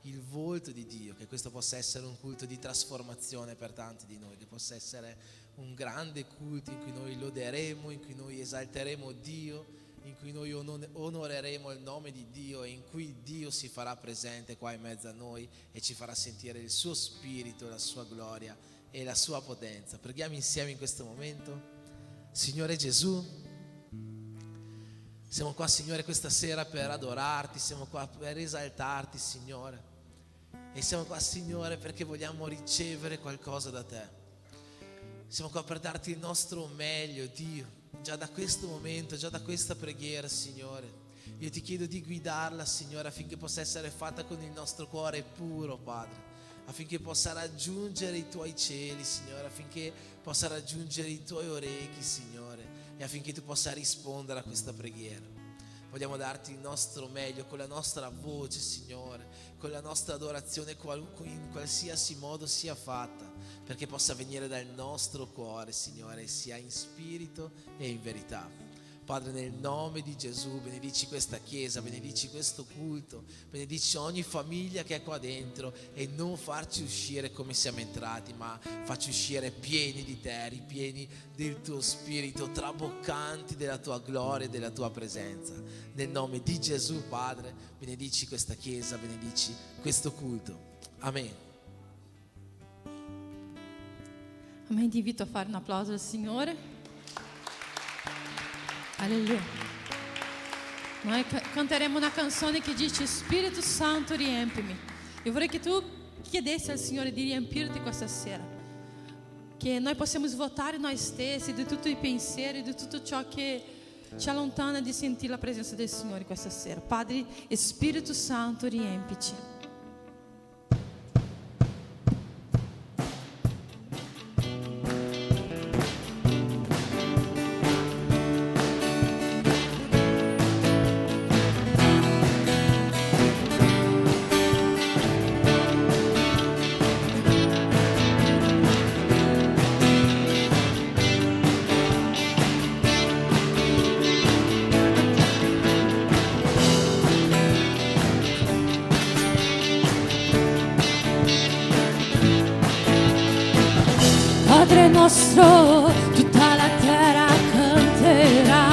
il volto di Dio, che questo possa essere un culto di trasformazione per tanti di noi, che possa essere un grande culto in cui noi loderemo, in cui noi esalteremo Dio, in cui noi onoreremo il nome di Dio e in cui Dio si farà presente qua in mezzo a noi e ci farà sentire il suo spirito, la sua gloria e la sua potenza. Preghiamo insieme in questo momento. Signore Gesù, siamo qua, Signore, questa sera per adorarti, siamo qua per esaltarti, Signore, e siamo qua, Signore, perché vogliamo ricevere qualcosa da te. Siamo qua per darti il nostro meglio, Dio, già da questo momento, già da questa preghiera, Signore. Io ti chiedo di guidarla, Signore, affinché possa essere fatta con il nostro cuore puro, Padre, affinché possa raggiungere i tuoi cieli, Signore, affinché possa raggiungere i tuoi orecchi, Signore, e affinché tu possa rispondere a questa preghiera. Vogliamo darti il nostro meglio con la nostra voce, Signore, con la nostra adorazione in qualsiasi modo sia fatta, perché possa venire dal nostro cuore, Signore, sia in spirito e in verità. Padre, nel nome di Gesù, benedici questa chiesa, benedici questo culto, benedici ogni famiglia che è qua dentro e non farci uscire come siamo entrati, ma facci uscire pieni di te, ripieni del tuo spirito, traboccanti della tua gloria e della tua presenza. Nel nome di Gesù, Padre, benedici questa chiesa, benedici questo culto. Amen. Amen. Ti invito a fare un applauso al Signore. Alleluia. Noi canteremo una canzone che dice: Spirito Santo, riempimi. Io vorrei che tu chiedessi al Signore di riempirti questa sera, che noi possiamo svuotare noi stessi di tutti i pensieri, di tutto ciò che ci allontana di sentire la presenza del Signore questa sera. Padre, Spirito Santo, riempici. Padre nostro, tutta la terra canterà,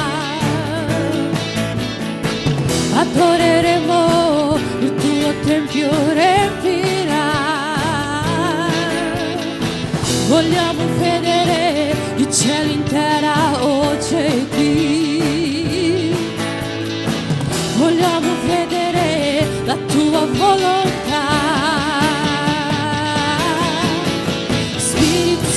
adoreremo, il tuo tempio riempirà. Vogliamo vedere il cielo intera oggi qui, vogliamo vedere la tua volontà.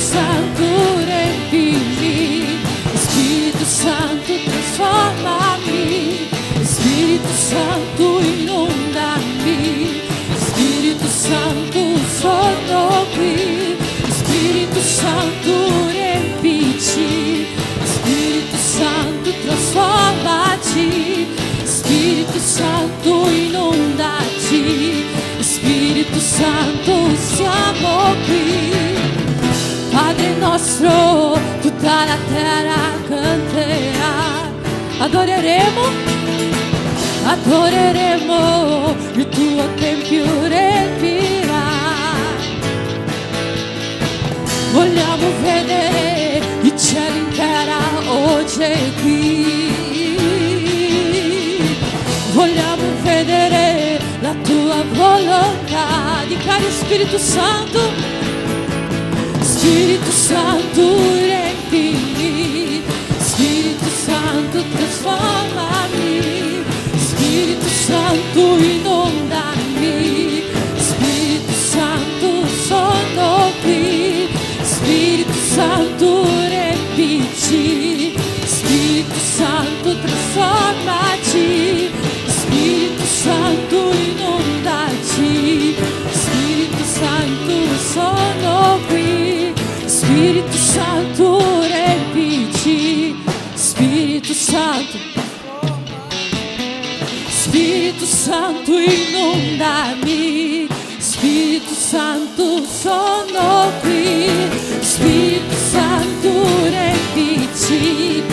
Santo, riempimi, Spirito Santo, trasformami, Spirito Santo, inondami, Spirito Santo, sono qui, Spirito Santo, riempici, Spirito Santo, trasformaci, Spirito Santo, inondaci, Spirito Santo, siamo qui. Padre nostro, tutta la terra canterà, adoreremo, adoreremo, il tuo tempio riempirà. Vogliamo vedere il cielo intera oggi qui, vogliamo vedere la tua volontà. Dichiari Spirito Santo, Spirito Santo, riempimi, Spirito Santo, trasformami, Spirito Santo, inondami, Spirito Santo, sono qui, Spirito Santo, riempici, Spirito Santo, trasformaci, Spirito Santo, inondaci, Spirito Santo, sono qui. Spirito Santo, riempici, Spirito Santo, Spirito Santo, inondami, Spirito Santo, sono qui, Spirito Santo, riempici,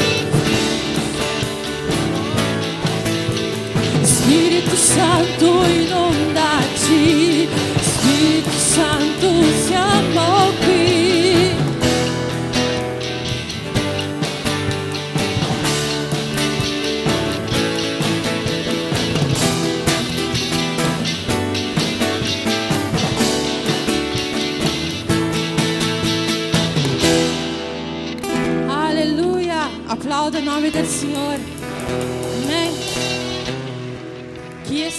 Spirito Santo, inondaci, oggi, Spirito Santo, siamo qui. Alleluia. Applauda il nome del Signore. Amen.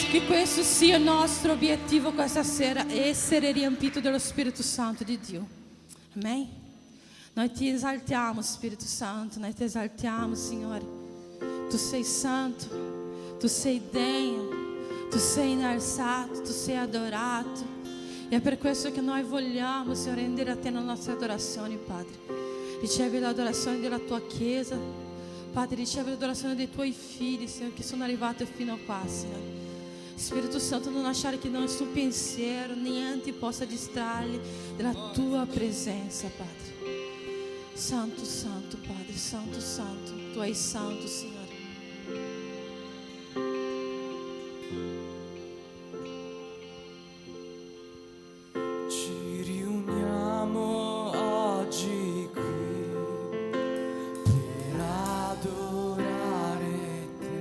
Che questo sia il nostro obiettivo questa sera, essere riempito dello Spirito Santo di Dio. Amen. Noi ti esaltiamo, Spirito Santo, noi ti esaltiamo, Signore. Tu sei santo, tu sei degno, tu sei innalzato, tu sei adorato. E è per questo che noi vogliamo, Signore, rendere a te la nostra adorazione, Padre. Ricevi l'adorazione della tua Chiesa, Padre, ricevi l'adorazione dei tuoi figli, Signore, che sono arrivati fino a qua, Signore. Spirito Santo, non lasciare che nessun pensiero, niente possa distrarli dalla tua presenza, Padre. Santo, Santo, Padre, Santo, Santo, tu sei santo, Signore. Ci riuniamo oggi qui per adorare te,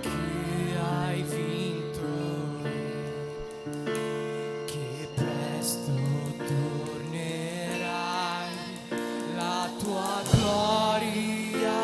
che hai vinto, che presto tornerai, la tua gloria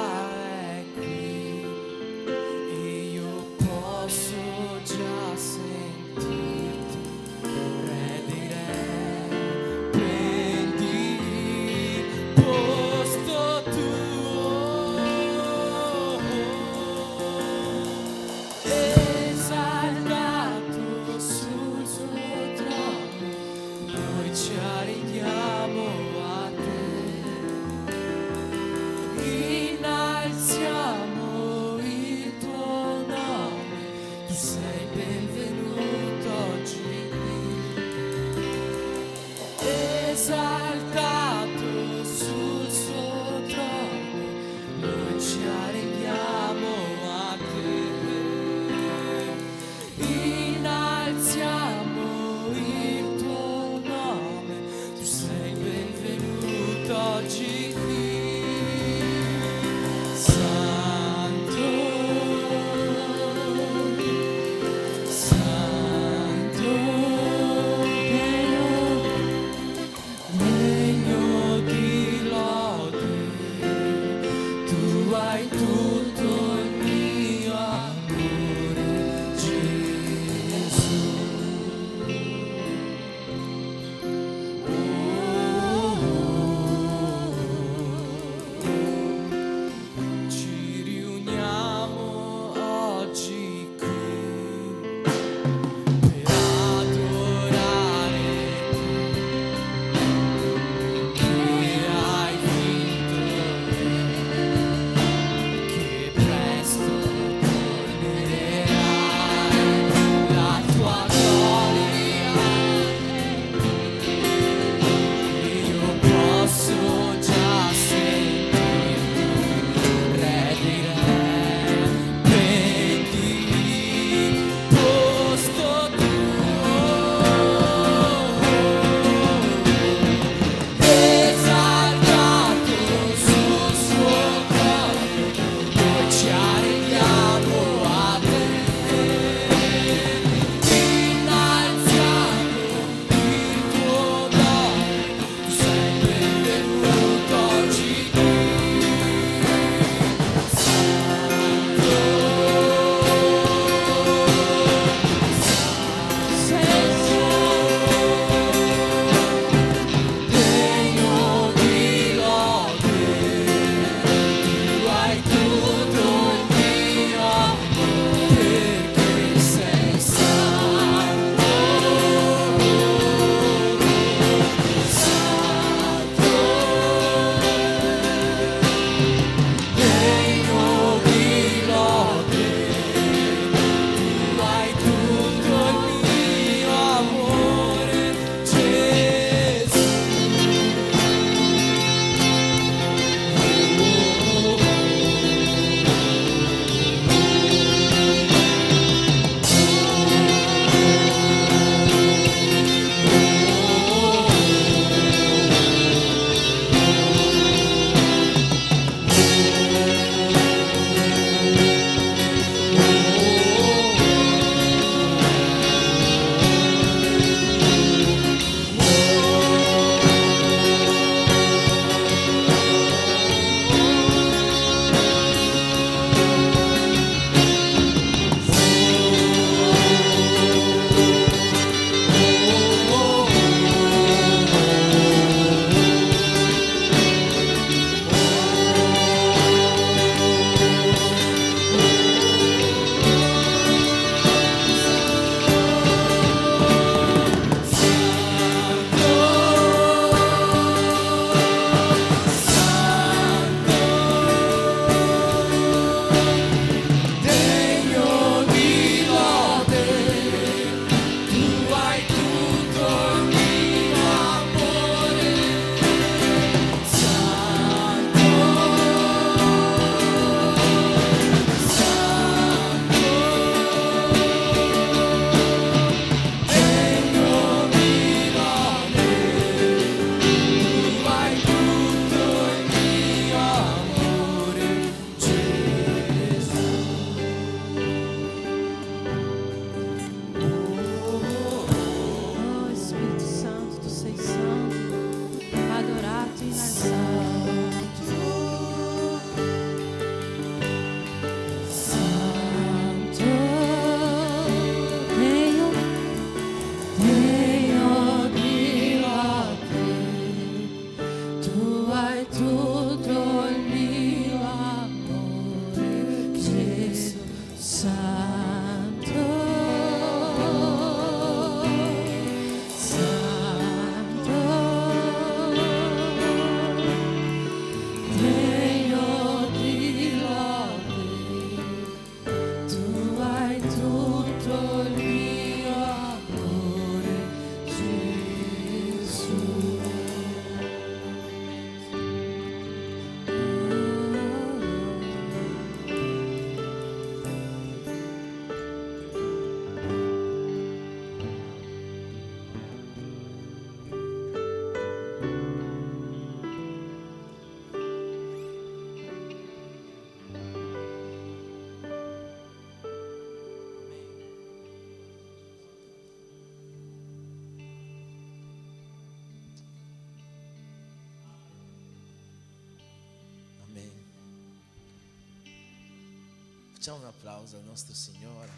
Facciamo un applauso al nostro Signore.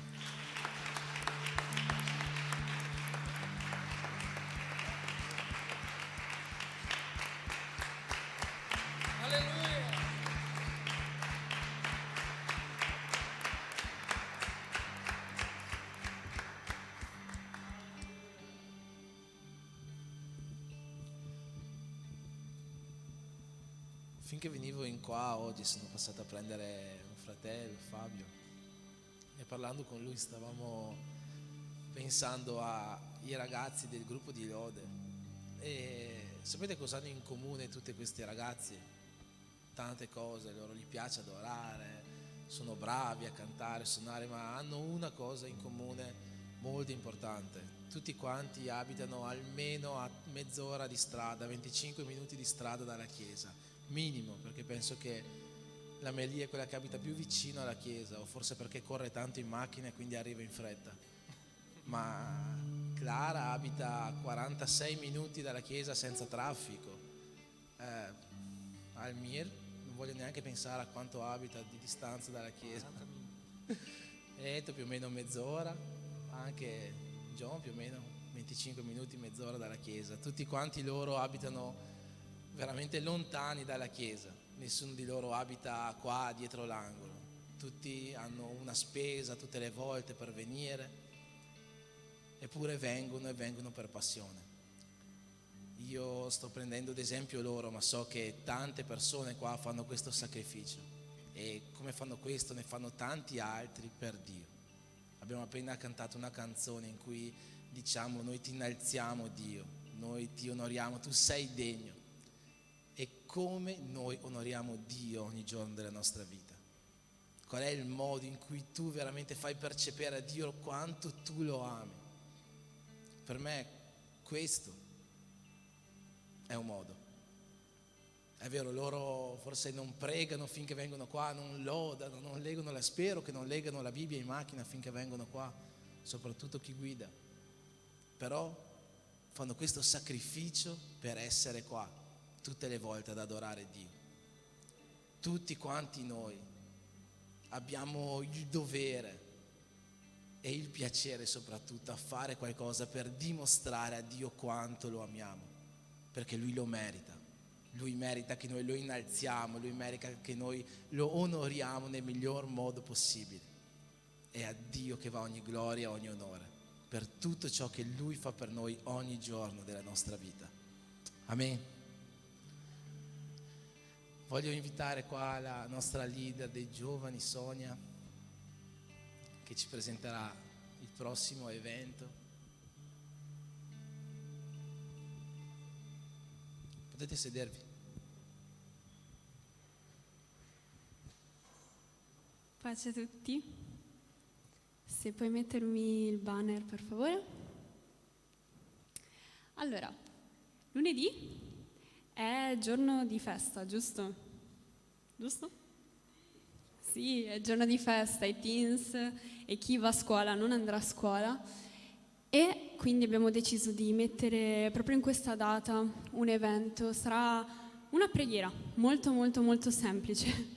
Alleluia. Finché venivo in qua oggi sono passato a prendere un fratello, Fabio, e parlando con lui stavamo pensando ai ragazzi del gruppo di Lode. E sapete cosa hanno in comune tutti questi ragazzi? Tante cose, loro gli piace adorare, sono bravi a cantare, a suonare, ma hanno una cosa in comune molto importante: tutti quanti abitano almeno a mezz'ora di strada, 25 minuti di strada dalla chiesa, minimo, perché penso che la Melia è quella che abita più vicino alla chiesa, o forse perché corre tanto in macchina e quindi arriva in fretta. Ma Clara abita a 46 minuti dalla chiesa senza traffico. Almir, non voglio neanche pensare a quanto abita di distanza dalla chiesa. Eto più o meno mezz'ora, anche John più o meno 25 minuti, mezz'ora dalla chiesa. Tutti quanti loro abitano veramente lontani dalla chiesa, nessuno di loro abita qua dietro l'angolo, tutti hanno una spesa tutte le volte per venire, eppure vengono e vengono per passione. Io sto prendendo ad esempio loro, ma so che tante persone qua fanno questo sacrificio, e come fanno questo ne fanno tanti altri per Dio. Abbiamo appena cantato una canzone in cui diciamo: noi ti innalziamo Dio, noi ti onoriamo, tu sei degno. E come noi onoriamo Dio ogni giorno della nostra vita? Qual è il modo in cui tu veramente fai percepire a Dio quanto tu lo ami? Per me questo è un modo. È vero, loro forse non pregano finché vengono qua, non lodano, non leggono spero che non leggano la Bibbia in macchina finché vengono qua, soprattutto chi guida. Però fanno questo sacrificio per essere qua tutte le volte ad adorare Dio. Tutti quanti noi abbiamo il dovere e il piacere soprattutto a fare qualcosa per dimostrare a Dio quanto lo amiamo, perché Lui lo merita. Lui merita che noi lo innalziamo, Lui merita che noi lo onoriamo nel miglior modo possibile. È a Dio che va ogni gloria e ogni onore per tutto ciò che Lui fa per noi ogni giorno della nostra vita. Amen. Voglio invitare qua la nostra leader dei giovani, Sonia, che ci presenterà il prossimo evento. Potete sedervi. Pace a tutti. Se puoi mettermi il banner, per favore. Allora, lunedì è giorno di festa, giusto? Giusto? Sì, è giorno di festa, i teens e chi va a scuola non andrà a scuola, e quindi abbiamo deciso di mettere proprio in questa data un evento. Sarà una preghiera molto molto molto semplice,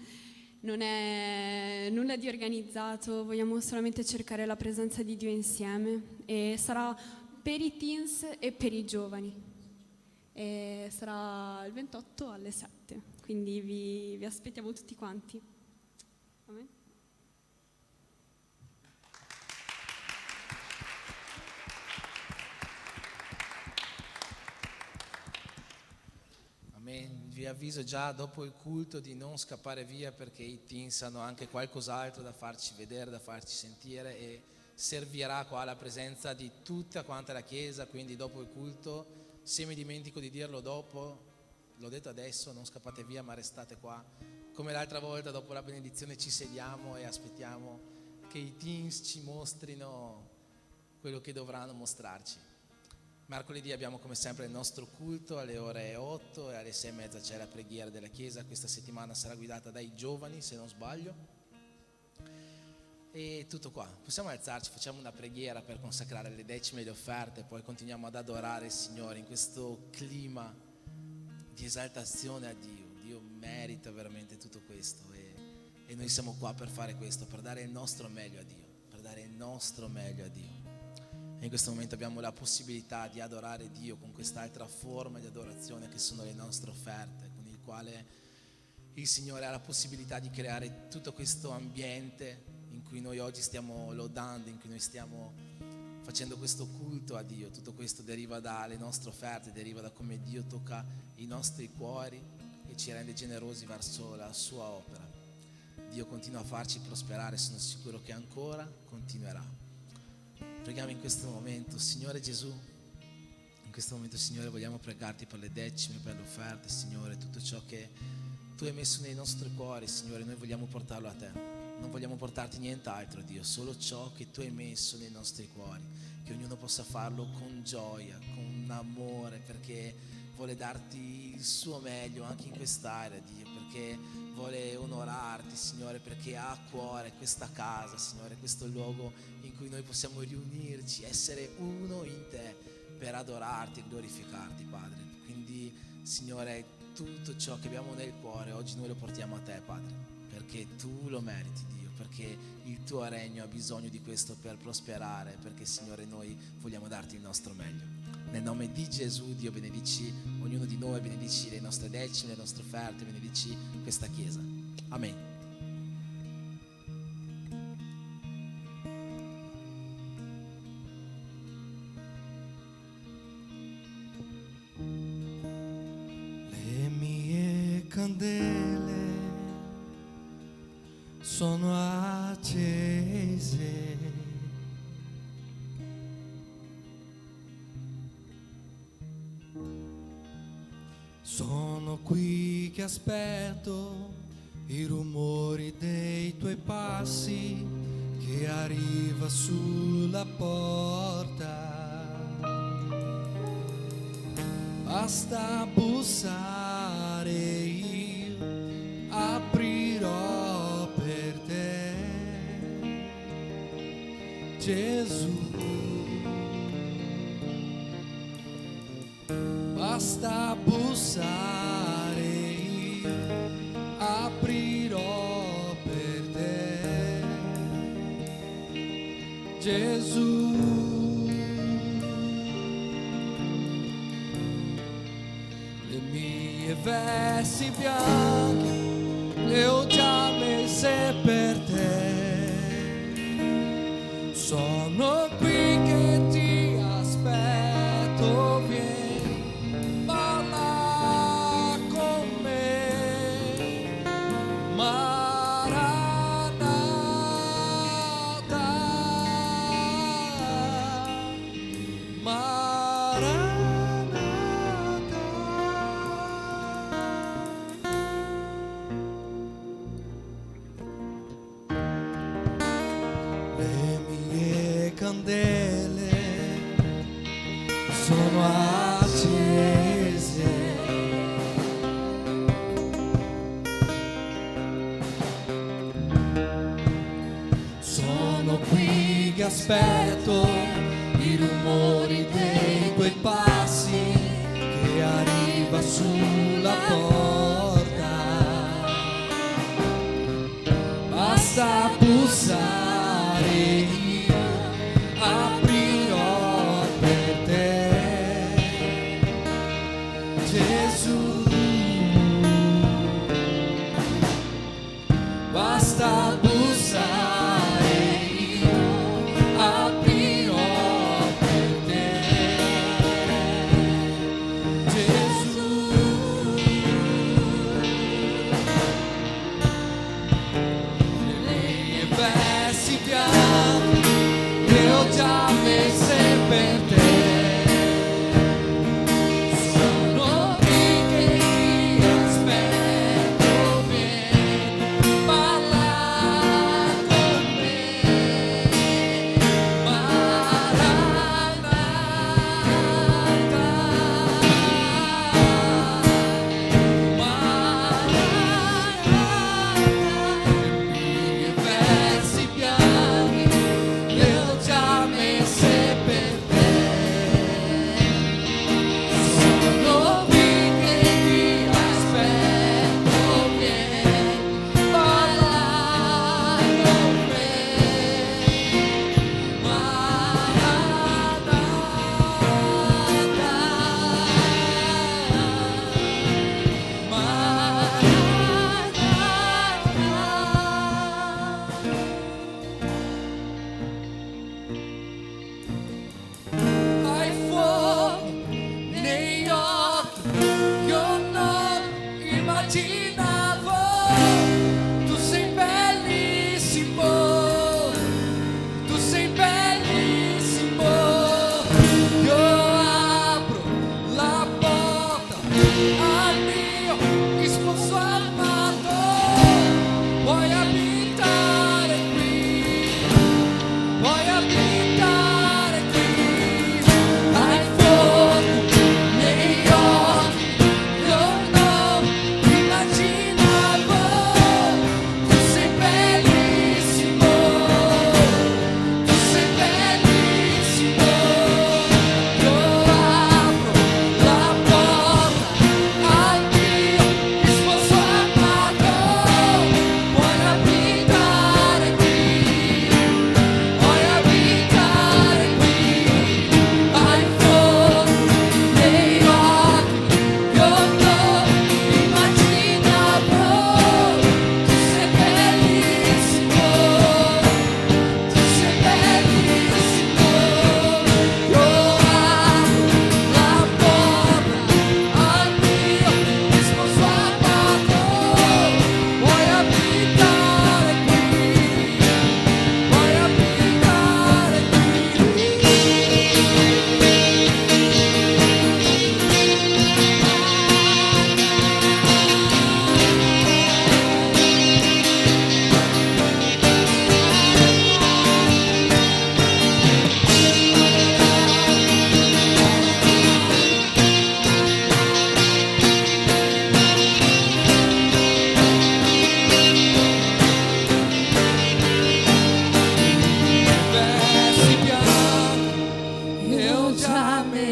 non è nulla di organizzato, vogliamo solamente cercare la presenza di Dio insieme, e sarà per i teens e per i giovani. E sarà il 28 alle 7, quindi vi aspettiamo tutti quanti. Amen. Amen. Vi avviso già dopo il culto di non scappare via, perché i teens hanno anche qualcos'altro da farci vedere, da farci sentire, e servirà qua la presenza di tutta quanta la chiesa. Quindi dopo il culto, se mi dimentico di dirlo dopo, l'ho detto adesso, non scappate via ma restate qua. Come l'altra volta, dopo la benedizione ci sediamo e aspettiamo che i teens ci mostrino quello che dovranno mostrarci. Mercoledì abbiamo come sempre il nostro culto alle ore 8 e alle 6:30 c'è la preghiera della chiesa. Questa settimana sarà guidata dai giovani, se non sbaglio. E tutto qua. Possiamo alzarci, facciamo una preghiera per consacrare le decime e le offerte, poi continuiamo ad adorare il Signore in questo clima di esaltazione a Dio. Dio merita veramente tutto questo, e E noi siamo qua per fare questo, per dare il nostro meglio a Dio, per dare il nostro meglio a Dio. E in questo momento abbiamo la possibilità di adorare Dio con quest'altra forma di adorazione che sono le nostre offerte, con il quale il Signore ha la possibilità di creare tutto questo ambiente in cui noi oggi stiamo lodando, in cui noi stiamo facendo questo culto a Dio. Tutto questo deriva dalle nostre offerte, deriva da come Dio tocca i nostri cuori e ci rende generosi verso la sua opera. Dio continua a farci prosperare, sono sicuro che ancora continuerà. Preghiamo in questo momento, Signore Gesù, in questo momento, Signore, vogliamo pregarti per le decime, per le offerte, Signore, tutto ciò che Tu hai messo nei nostri cuori, Signore, noi vogliamo portarlo a Te. Non vogliamo portarti nient'altro, Dio, solo ciò che Tu hai messo nei nostri cuori, che ognuno possa farlo con gioia, con amore, perché vuole darti il suo meglio anche in quest'area, Dio, perché vuole onorarti, Signore, perché ha a cuore questa casa, Signore, questo luogo in cui noi possiamo riunirci, essere uno in Te per adorarti e glorificarti, Padre. Quindi, Signore, tutto ciò che abbiamo nel cuore oggi noi lo portiamo a Te, Padre, perché Tu lo meriti, Dio, perché il Tuo regno ha bisogno di questo per prosperare, perché, Signore, noi vogliamo darti il nostro meglio. Nel nome di Gesù, Dio, benedici ognuno di noi, benedici le nostre decime, le nostre offerte, benedici questa Chiesa. Amen. Le mie candele sono accese. Sono qui che aspetto i rumori dei Tuoi passi che arriva sulla porta. Basta bussare, io aprirò per Te, Gesù. Basta bussare, io aprirò per Te, Gesù. Le mie vesti bianche le ho già messe per Te. Sono qui che Ti aspetto, vieni, parla con me, Maranatha, le mie candele sono accese. Sono qui che aspetto i rumori dei Tuoi passi che arriva sulla porta. Basta bussare, io aprirò per Te, Gesù. Basta bussare, io aprirò per Te, Gesù. Le mie vesti bianche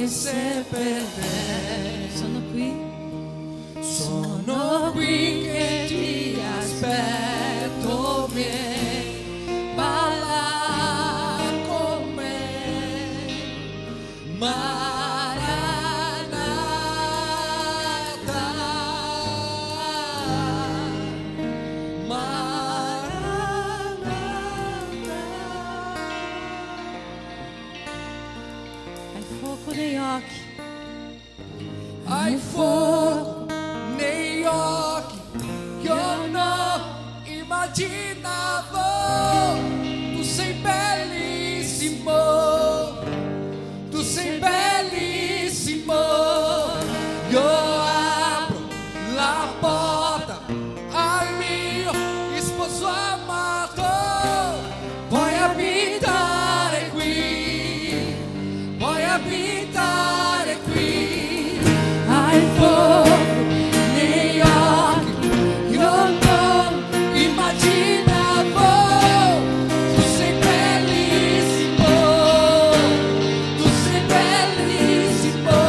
se per te. Sono qui. Sono qui che ti aspetto, vieni, balla con me. Maranatha, Hai fuoco negli occhi. hai fuoco negli occhi, io non immaginavo, tu sei bellissimo, tu sei bellissimo, io apro la porta al mio sposo amato, puoi abitare qui, puoi abitare qui, hai fuoco negli occhi, io non immaginavo, tu sei bellissimo, tu sei bellissimo,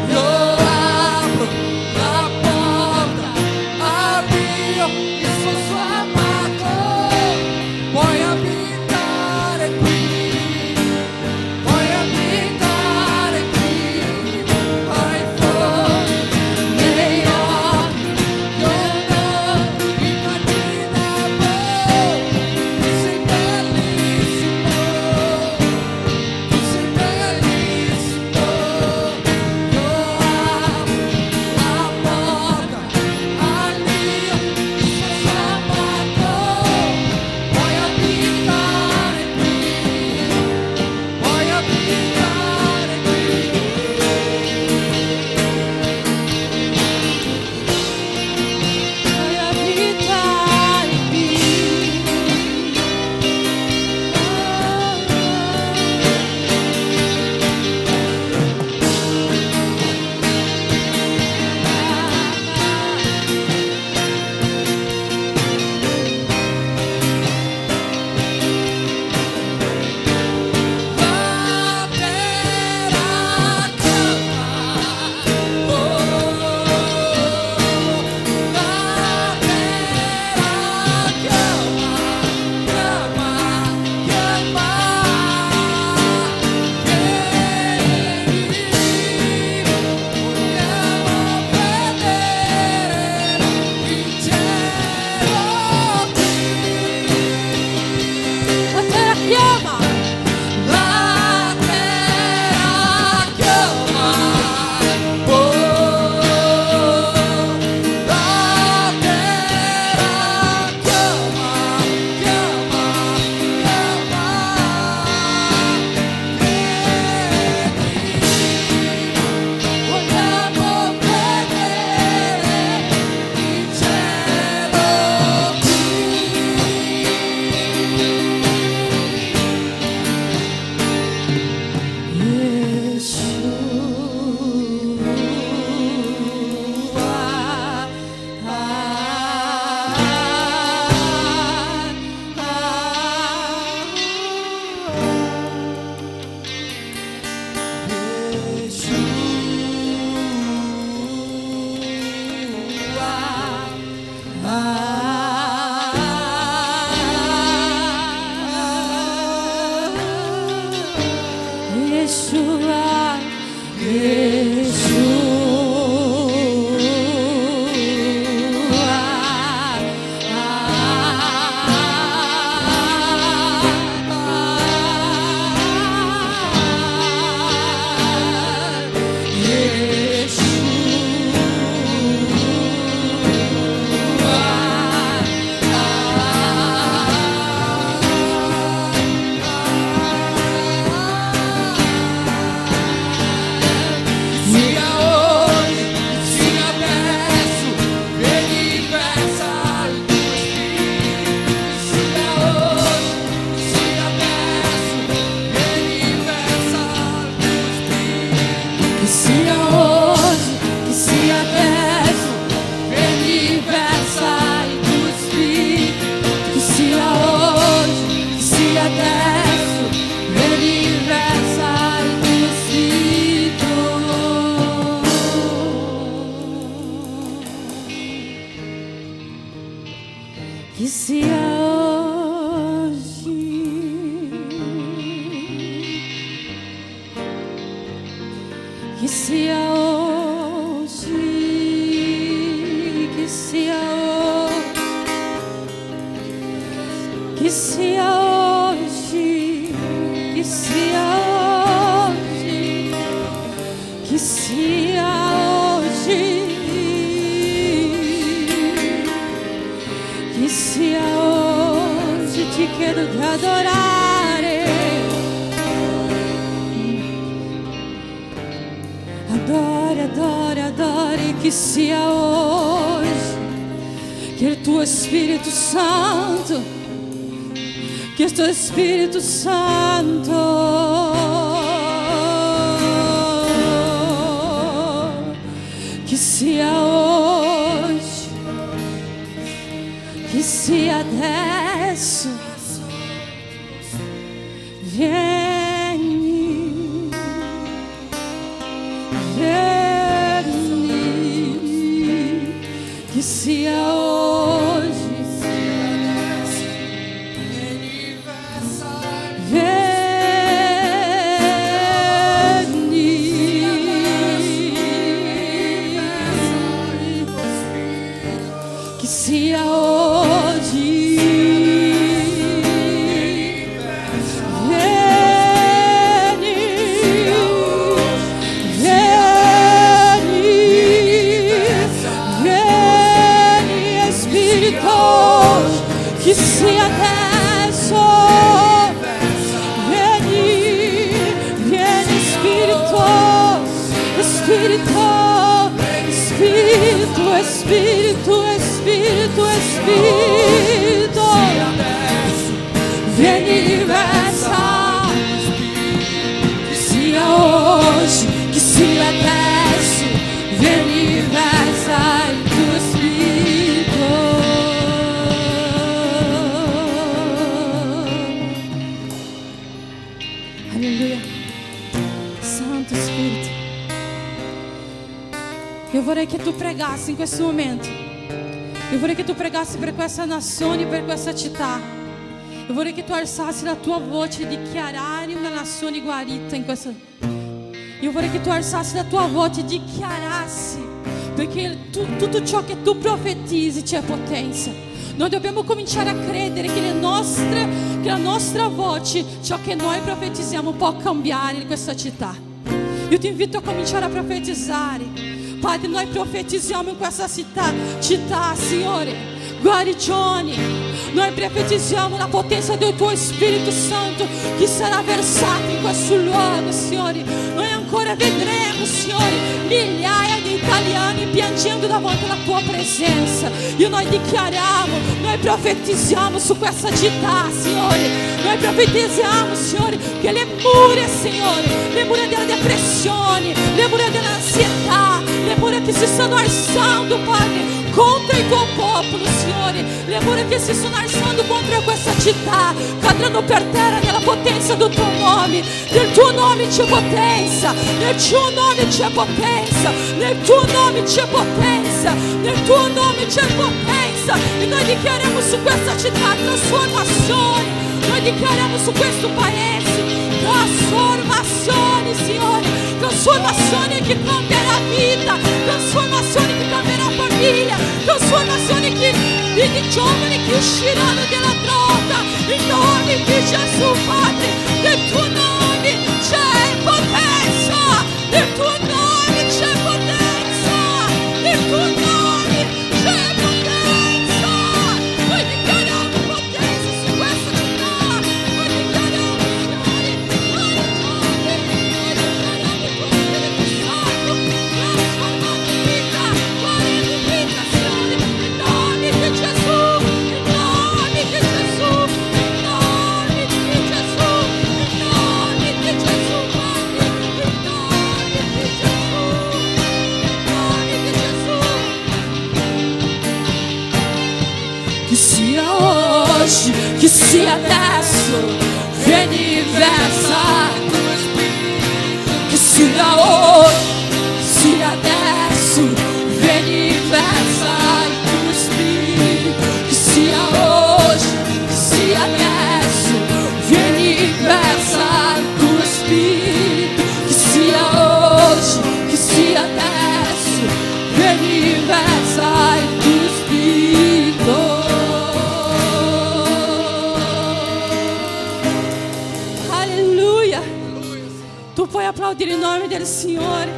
io apro la porta al mio sposo amato, puoi abitare qui, puoi abitare qui, hai fuoco negli occhi, io non immaginavo, tu sei bellissimo, tu sei bellissimo, io apro la porta al mio sposo amato, puoi abitare qui, puoi abitare qui. Puoi abitare qui. La terra chiama, la terra chiama, vieni, vogliamo vedere il cielo qui. La terra chiama. La terra chiama, oh, la terra chiama, vieni, vogliamo vedere il cielo Yeshua, Que sia hoje, que sia hoje, que sia hoje, que sia hoje, que sia hoje, que sia hoje, te quero te adorare. Adore, adore, adore, que sia hoje, que o tuo Espírito Santo, que o teu Espírito Santo que sia hoje, que sia adesso, vieni, vieni, que sia hoje, que sia hoje, vieni, Espírito, que sia adesso, vieni, Espírito, Espírito, Espírito, Espírito, Espírito, Espírito, vieni, versa, que sia hoje, que sia adesso, vieni, versa il tuo Spirito. Alleluia. Santo Spirito, io vorrei che tu pregassi in questo momento. Io vorrei che tu pregassi per questa nazione, per questa città. Io vorrei che tu alzassi la tua voce e dichiarare una nazione guarita in questa. Io vorrei che tu alzassi la tua voce e dichiarassi, perché tutto ciò che tu profetizzi c'è potenza. Noi dobbiamo cominciare a credere che la nostra voce, ciò che noi profetizziamo, può cambiare in questa città. Io ti invito a cominciare a profetizzare. Padre, noi profetizziamo in questa città, Signore, guarigioni. Noi profetizziamo la potenza del tuo Spirito Santo che sarà versato in questo luogo, Signore. Noi ancora vedremo, Signore, migliaia di italiani piangendo davanti alla tua presenza. E noi dichiariamo, noi profetizziamo su questa città, Signore. Noi profetizziamo, Signore, che le mura, Signore, le mura della depressione, le mura dell'ansietà, le mura che si stanno alzando, Padre, contro il tuo popolo, Signore, le mura che si stanno alzando contro questa città cadranno per terra nella potenza del tuo nome. Nel tuo nome c'è potenza, nel tuo nome c'è potenza, nel tuo nome c'è potenza, nel tuo nome c'è potenza. E noi dichiariamo su questa città trasformazione, noi dichiariamo su questo paese trasformazione, Signore, trasformazione che cambierà vita, trasformazione che cambierà famiglia, trasformazione di giovani che usciranno dalla droga, in nome di Gesù, Padre. Nel tuo nome c'è potenza, nel tuo nome c'è potenza, nel tuo nome c'è potenza. Noi dichiariamo potenza su questa città, noi dichiariamo, Signore, che sia adesso, vieni, versa, che sia oggi, sia adesso, vieni, versa il tuo Spirito, che sia oggi, sia adesso, vieni, versa il tuo Spirito, che sia oggi, Tu puoi applaudire il nome del Signore.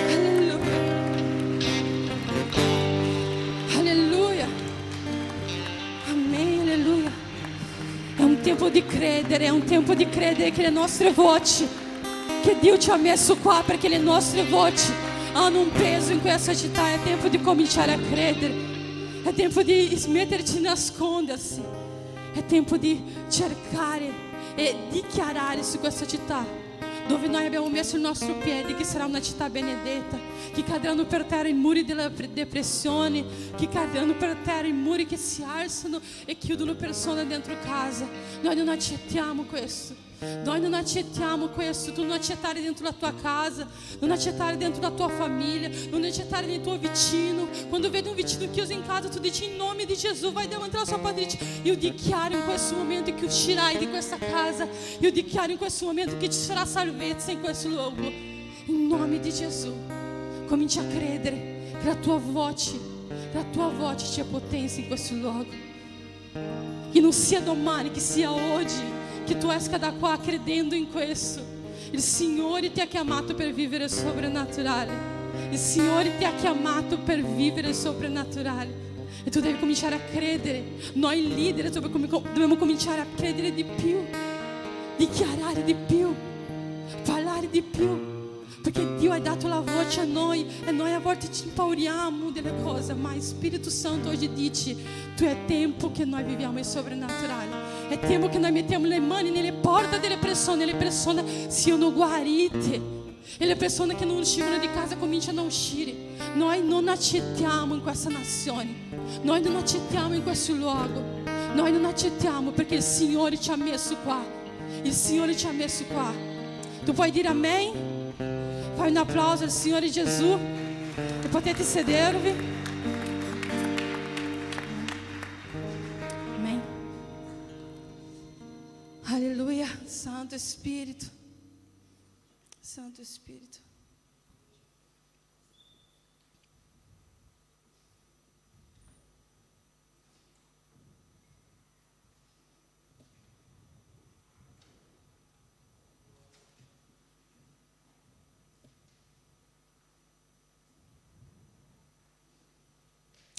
Alleluia. Alleluia. Amém, alleluia. È un tempo di credere, che le nostre voci, che Dio ci ha messo qua perché le nostre voci hanno un peso in questa città. È tempo di cominciare a credere, è tempo di smetterci di nascondersi, è tempo di cercare e dichiarare su questa città dove noi abbiamo messo il nostro piede, che sarà una città benedetta, che cadranno per terra i muri della depressione, che cadranno per terra i muri che si alzano e chiudono persone dentro casa. Noi non accettiamo questo. Noi non accettiamo questo. Tu non accettare dentro la tua casa, non accettare dentro la tua famiglia, non accettare nel tuo vicino. Quando vedi un vicino chiuso in casa, tu dici in nome di Gesù, vai davanti alla sua padre e dici: io dichiaro in questo momento che uscirai di questa casa, io dichiaro in questo momento che ci sarà salvezza in questo luogo, in nome di Gesù. Comincia a credere che la tua voce c'è potenza in questo luogo, che non sia domani, che sia oggi, che tu esca da qua credendo in questo. Il Signore ti ha chiamato per vivere soprannaturale. Il Signore ti ha chiamato per vivere soprannaturale. E tu devi cominciare a credere. Noi leader dobbiamo cominciare a credere di più, dichiarare di più, parlare di più. Perché Dio ha dato la voce a noi e noi a volte ci impauriamo delle cose, ma Spirito Santo oggi dice: tu è tempo che noi viviamo il soprannaturale. È tempo che noi mettiamo le mani nelle porte delle persone, le persone siano guarite e le persone che non uscivano di casa cominciano a uscire. Noi non accettiamo in questa nazione, noi non accettiamo in questo luogo, noi non accettiamo perché il Signore ci ha messo qua. Il Signore ci ha messo qua. Tu puoi dire amen? Fai un applauso al Signore Gesù e potete sedervi. Amém. Aleluia. Santo Espírito. Santo Espírito.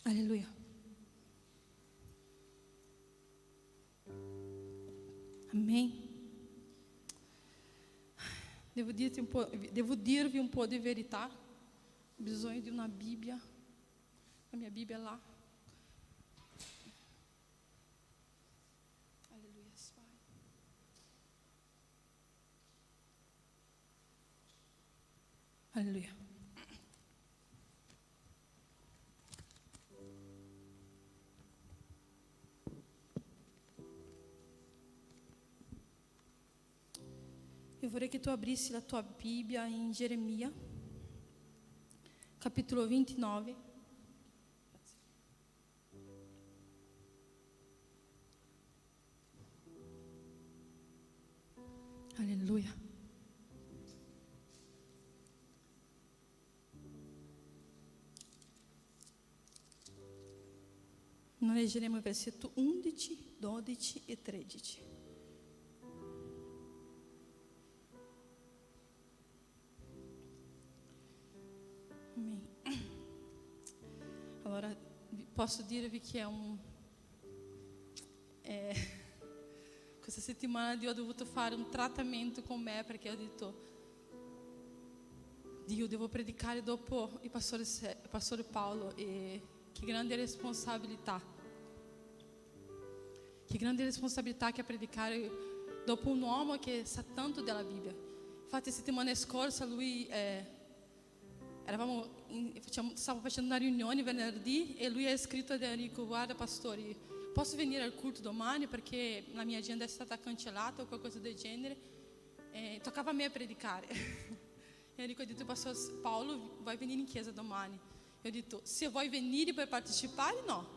Aleluia. Amém. Devo dir-vi um po' di verità. Ho bisogno di una Bibbia. La mia Bibbia è là. Aleluia. Aleluia. Eu vorrei che tu abrissi la tua Bibbia in Geremia, capitolo 29. Alleluia. Noi leggeremo il versetto 11, 12 e 13. Amém. Allora, posso dirvi che questa settimana Dio ha dovuto fare un trattamento con me, perché ho detto: Dio, devo predicare dopo il pastore Paolo, e che grande responsabilità. Che grande responsabilità che è predicare dopo un uomo che sa tanto della Bibbia. Infatti settimana scorsa lui stavo facendo una riunione venerdì e lui ha scritto ad Enrico: guarda pastore, posso venire al culto domani perché la mia agenda è stata cancellata o qualcosa del genere, e toccava a me predicare. E Enrico ha detto: pastore Paolo vai venire in chiesa domani. E ho detto: se vuoi venire per partecipare no,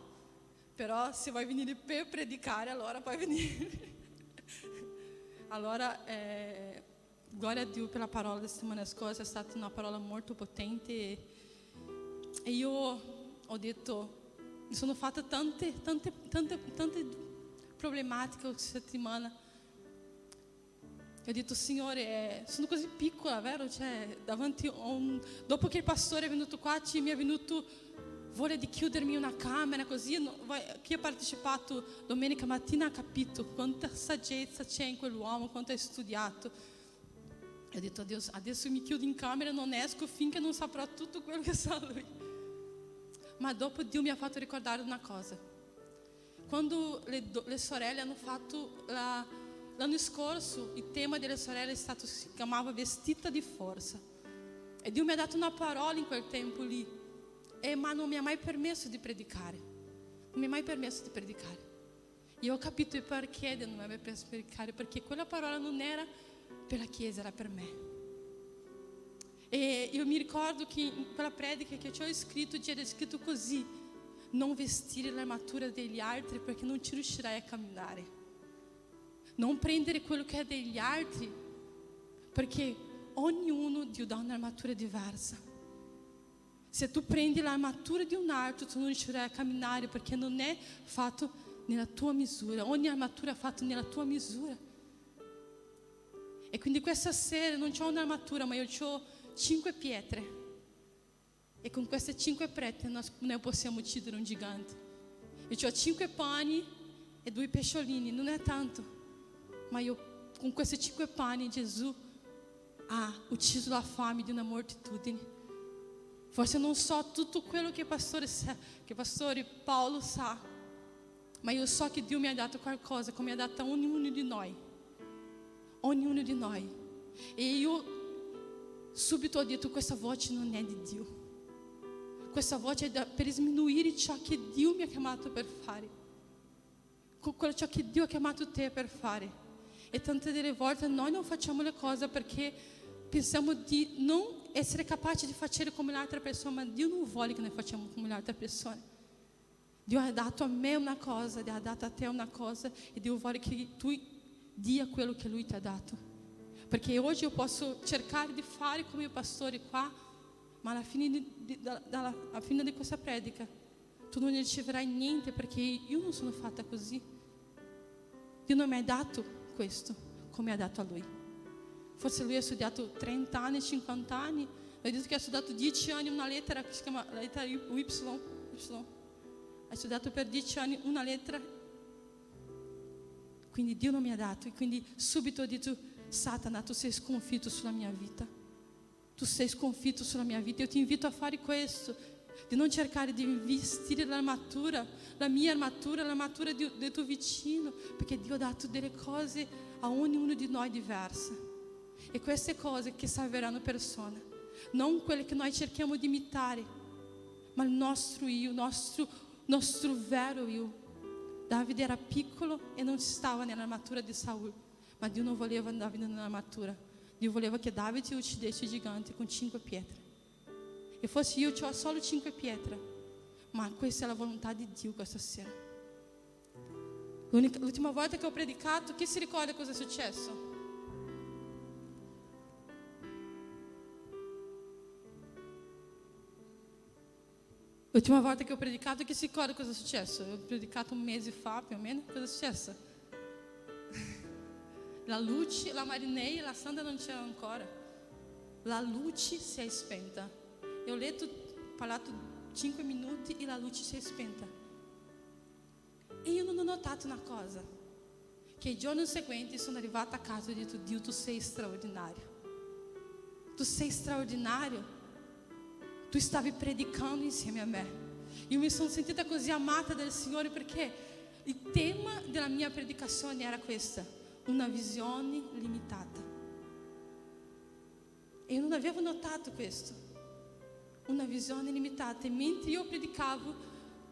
però se vuoi venire per predicare allora puoi venire. Allora glória a Dio per la parola della settimana scorsa, è stata una parola molto potente e io ho detto, mi sono fatta tante problematiche questa settimana. ho detto, Signore, sono così piccola, vero? Cioè, davanti a dopo che il pastore è venuto qua, mi è venuto voglia di chiudermi in una camera, così. Chi ha partecipato domenica mattina ha capito quanta saggezza c'è in quell'uomo, quanto ha studiato. E ho detto, Dio, adesso mi chiudo in camera e non esco finché non saprò tutto quello che sa lui. Ma dopo Dio mi ha fatto ricordare una cosa. Quando le sorelle hanno fatto l'anno scorso, il tema delle sorelle si chiamava Vestita di forza. E Dio mi ha dato una parola in quel tempo lì, ma non mi ha mai permesso di predicare. Non mi ha mai permesso di predicare. E ho capito il perché non mi aveva permesso di predicare, perché quella parola non era per la Chiesa, era per me. E io mi ricordo che in quella predica che ci ho scritto, c'era scritto così: non vestire l'armatura degli altri perché non ci riuscirai a camminare. Non prendere quello che è degli altri perché ognuno Dio dà un'armatura diversa. Se tu prendi l'armatura di un altro, tu non riuscirai a camminare perché non è fatto nella tua misura. Ogni armatura è fatta nella tua misura. E quindi questa sera non ho un'armatura, ma io ho 5 pietre. E con queste 5 pietre noi possiamo uccidere un gigante. Io ho 5 pani e 2 pesciolini, non è tanto, ma con questi 5 pani Gesù ha ucciso la fame di una moltitudine. Forse non so tutto quello che il pastore Paolo sa, ma io so che Dio mi ha dato qualcosa, come ha dato a ognuno di noi. Ognuno di noi. E io subito ho detto, questa voce non è di Dio. Questa voce è per sminuire ciò che Dio mi ha chiamato per fare, ciò che Dio ha chiamato te per fare. E tante delle volte noi non facciamo le cose perché pensiamo di non essere capaci di fare come l'altra persona, ma Dio non vuole che noi facciamo come l'altra persona. Dio ha dato a me una cosa, Dio ha dato a te una cosa, e Dio vuole che tu dia quello che Lui ti ha dato. Perché oggi io posso cercare di fare come il pastore qua, ma alla fine di questa predica tu non riceverai niente, perché io non sono fatta così. Dio non mi ha dato questo come ha dato a Lui. Forse Lui ha studiato 30 anni, 50 anni. Ho detto che ha studiato 10 anni una lettera che si chiama la lettera Y. Ha studiato per 10 anni una lettera. Quindi Dio non mi ha dato. E quindi subito ho detto, Satana, tu sei sconfitto sulla mia vita. Tu sei sconfitto sulla mia vita. Io ti invito a fare questo, di non cercare di vestire l'armatura, la mia armatura, l'armatura del tuo vicino, perché Dio ha dato delle cose a ognuno di noi diverse. E queste cose che salveranno persone, non quelle che noi cerchiamo di imitare, ma il nostro io, nostro vero io. Davide era piccolo e non stava nell'armatura di Saul, ma Dio non voleva Davide nell'armatura. Dio voleva che Davide uccidesse il gigante con 5 pietre. E forse io ho solo 5 pietre, ma questa è la volontà di Dio questa sera. L'ultima volta che ho predicato, chi si ricorda cosa è successo? L'ultima volta che ho predicato, chi si ricorda cosa è successo? Ho predicato un mese fa, più o meno. Cosa è successo? La luce, la Marinei e la Sandra non c'erano ancora. La luce si è spenta. Io ho parlato 5 minuti e la luce si è spenta. E io non ho notato una cosa, che il giorno seguente sono arrivata a casa e ho detto, Dio, tu sei straordinario. Tu sei straordinario. Tu stavi predicando insieme a me. Io mi sono sentita così amata dal Signore, perché il tema della mia predicazione era questa: una visione limitata. E io non avevo notato questo, una visione limitata. E mentre io predicavo,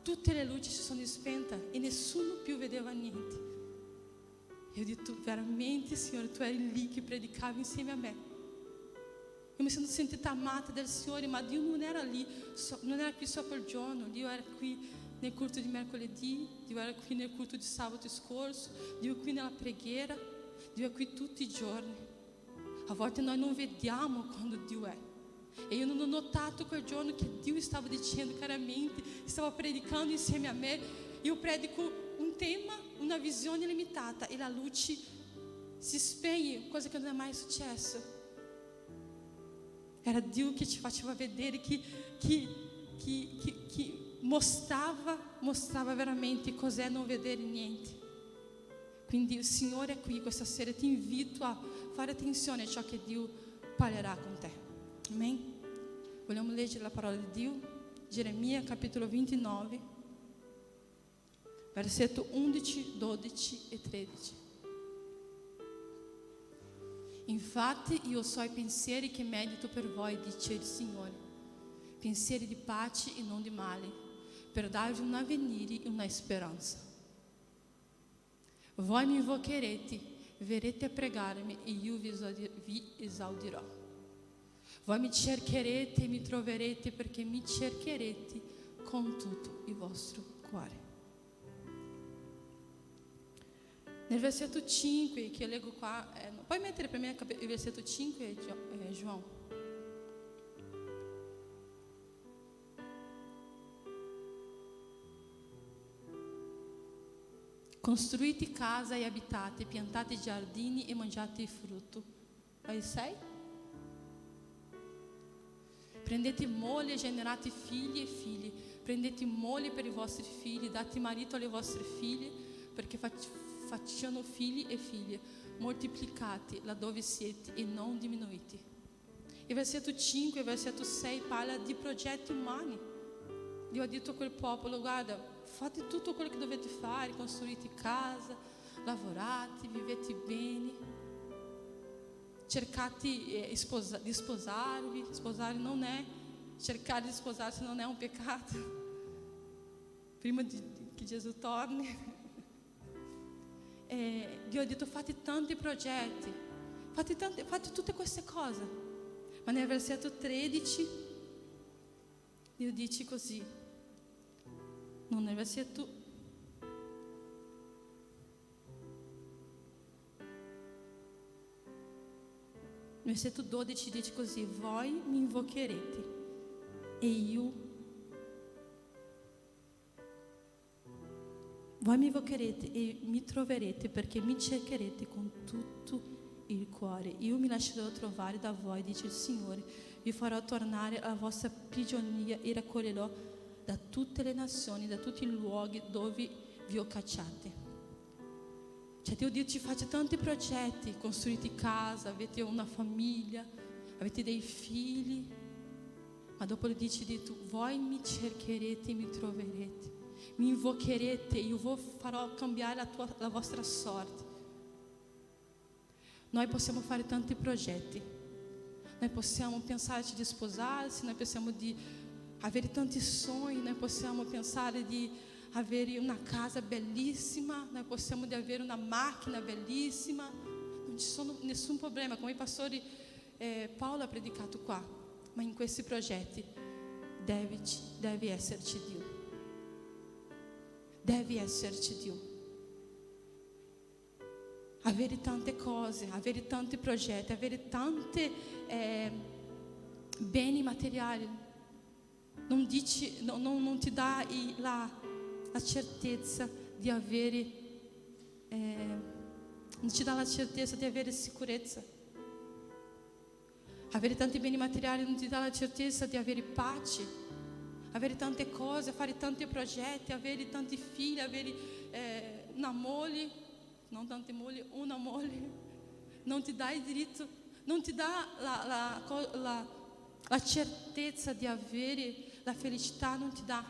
tutte le luci si sono spente e nessuno più vedeva niente. E ho detto, veramente, Signore, tu eri lì che predicavi insieme a me. Io mi sono sentita amata dal Signore, ma Dio non era lì, non era qui só per il giorno. Dio era qui nel culto di mercoledì, Dio era qui nel culto di sabato scorso, Dio è qui nella preghiera, Dio è qui tutti i giorni. A volte noi non vediamo quando Dio è. E io non ho notato quel giorno che Dio stava dicendo chiaramente, stava predicando insieme a me. Io predico un tema, una visione limitata, e la luce si spegne, cosa che non è mai successo. Era Dio che ci faceva vedere, che mostrava veramente cos'è non vedere niente. Quindi il Signore è qui questa sera, ti invito a fare attenzione a ciò che Dio parlerà con te. Amen? Vogliamo leggere la parola di Dio? Geremia capitolo 29, versetto 11, 12 e 13. Infatti io so i pensieri che medito per voi, dice il Signore, pensieri di pace e non di male, per darvi un avvenire e una speranza. Voi mi invocherete, verrete a pregarmi e io vi esaudirò. Voi mi cercherete e mi troverete, perché mi cercherete con tutto il vostro cuore. Nel versetto 5 che io leggo qua, puoi mettere per me il versetto 5, João? Costruite casa e abitate, piantate giardini e mangiate il frutto. Aí 6. Prendete moglie e generate figli e figlie. Prendete moglie per i vostri figli, date marito alle vostre figlie, perché facciano figli e figlie. Moltiplicate laddove siete e non diminuite. Il versetto 5 e il versetto 6 parla di progetti umani. Dio ha detto a quel popolo: guarda, fate tutto quello che dovete fare, costruite casa, lavorate, vivete bene, cercate di sposarvi. Sposare non è, cercare di sposarsi non è un peccato, prima che Gesù torni. Dio ha detto: fate tanti progetti, fate tutte queste cose. Ma nel versetto 13 Dio dice così, non nel versetto nel versetto 12 dice così: voi mi invocherete e io voi mi invocherete e mi troverete, perché mi cercherete con tutto il cuore. Io mi lascerò trovare da voi, dice il Signore, vi farò tornare alla vostra prigionia e raccoglierò da tutte le nazioni, da tutti i luoghi dove vi ho cacciati. Cioè Dio dice: fate tanti progetti, costruite casa, avete una famiglia, avete dei figli, ma dopo gli dice: voi mi cercherete e mi troverete, mi invocherete e io farò cambiare la vostra sorte. Noi possiamo fare tanti progetti, noi possiamo pensare di sposarsi, noi possiamo avere tanti sogni, noi possiamo pensare di avere una casa bellissima, noi possiamo avere una macchina bellissima, non ci sono nessun problema, come i pastori Paolo ha predicato qua, ma in questi progetti deve esserci Dio, deve esserci Dio. Avere tante cose, avere tanti progetti, avere tanti beni materiali non ti dà la certezza di avere, non ti dà la certezza di avere sicurezza. Avere tanti beni materiali non ti dà la certezza di avere pace. Avere tante cose, fare tanti progetti, avere tanti figli, avere una moglie, non tante mogli, una moglie, non ti dà il diritto, non ti dà la certezza di avere la felicità, non ti dà.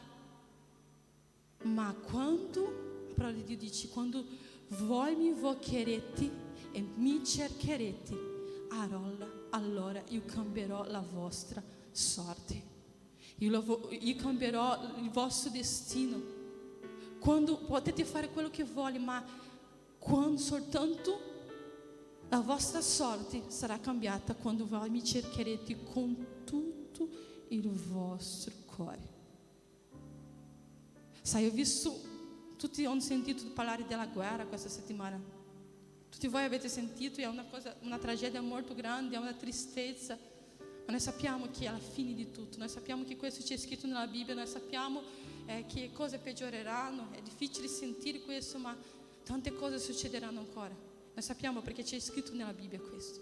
Ma quando, la parola di Dio dice, quando voi mi invocherete e mi cercherete, allora io cambierò la vostra sorte, io cambierò il vostro destino. Quando potete fare quello che volete, ma quando soltanto la vostra sorte sarà cambiata quando voi mi cercherete con tutto il vostro cuore. Sai, ho visto, tutti hanno sentito parlare della guerra questa settimana. Tutti voi avete sentito, è una tragedia molto grande, è una tristezza, ma noi sappiamo che è la fine di tutto, noi sappiamo che questo c'è scritto nella Bibbia, noi sappiamo che cose peggioreranno, è difficile sentire questo, ma tante cose succederanno ancora. Noi sappiamo perché c'è scritto nella Bibbia questo.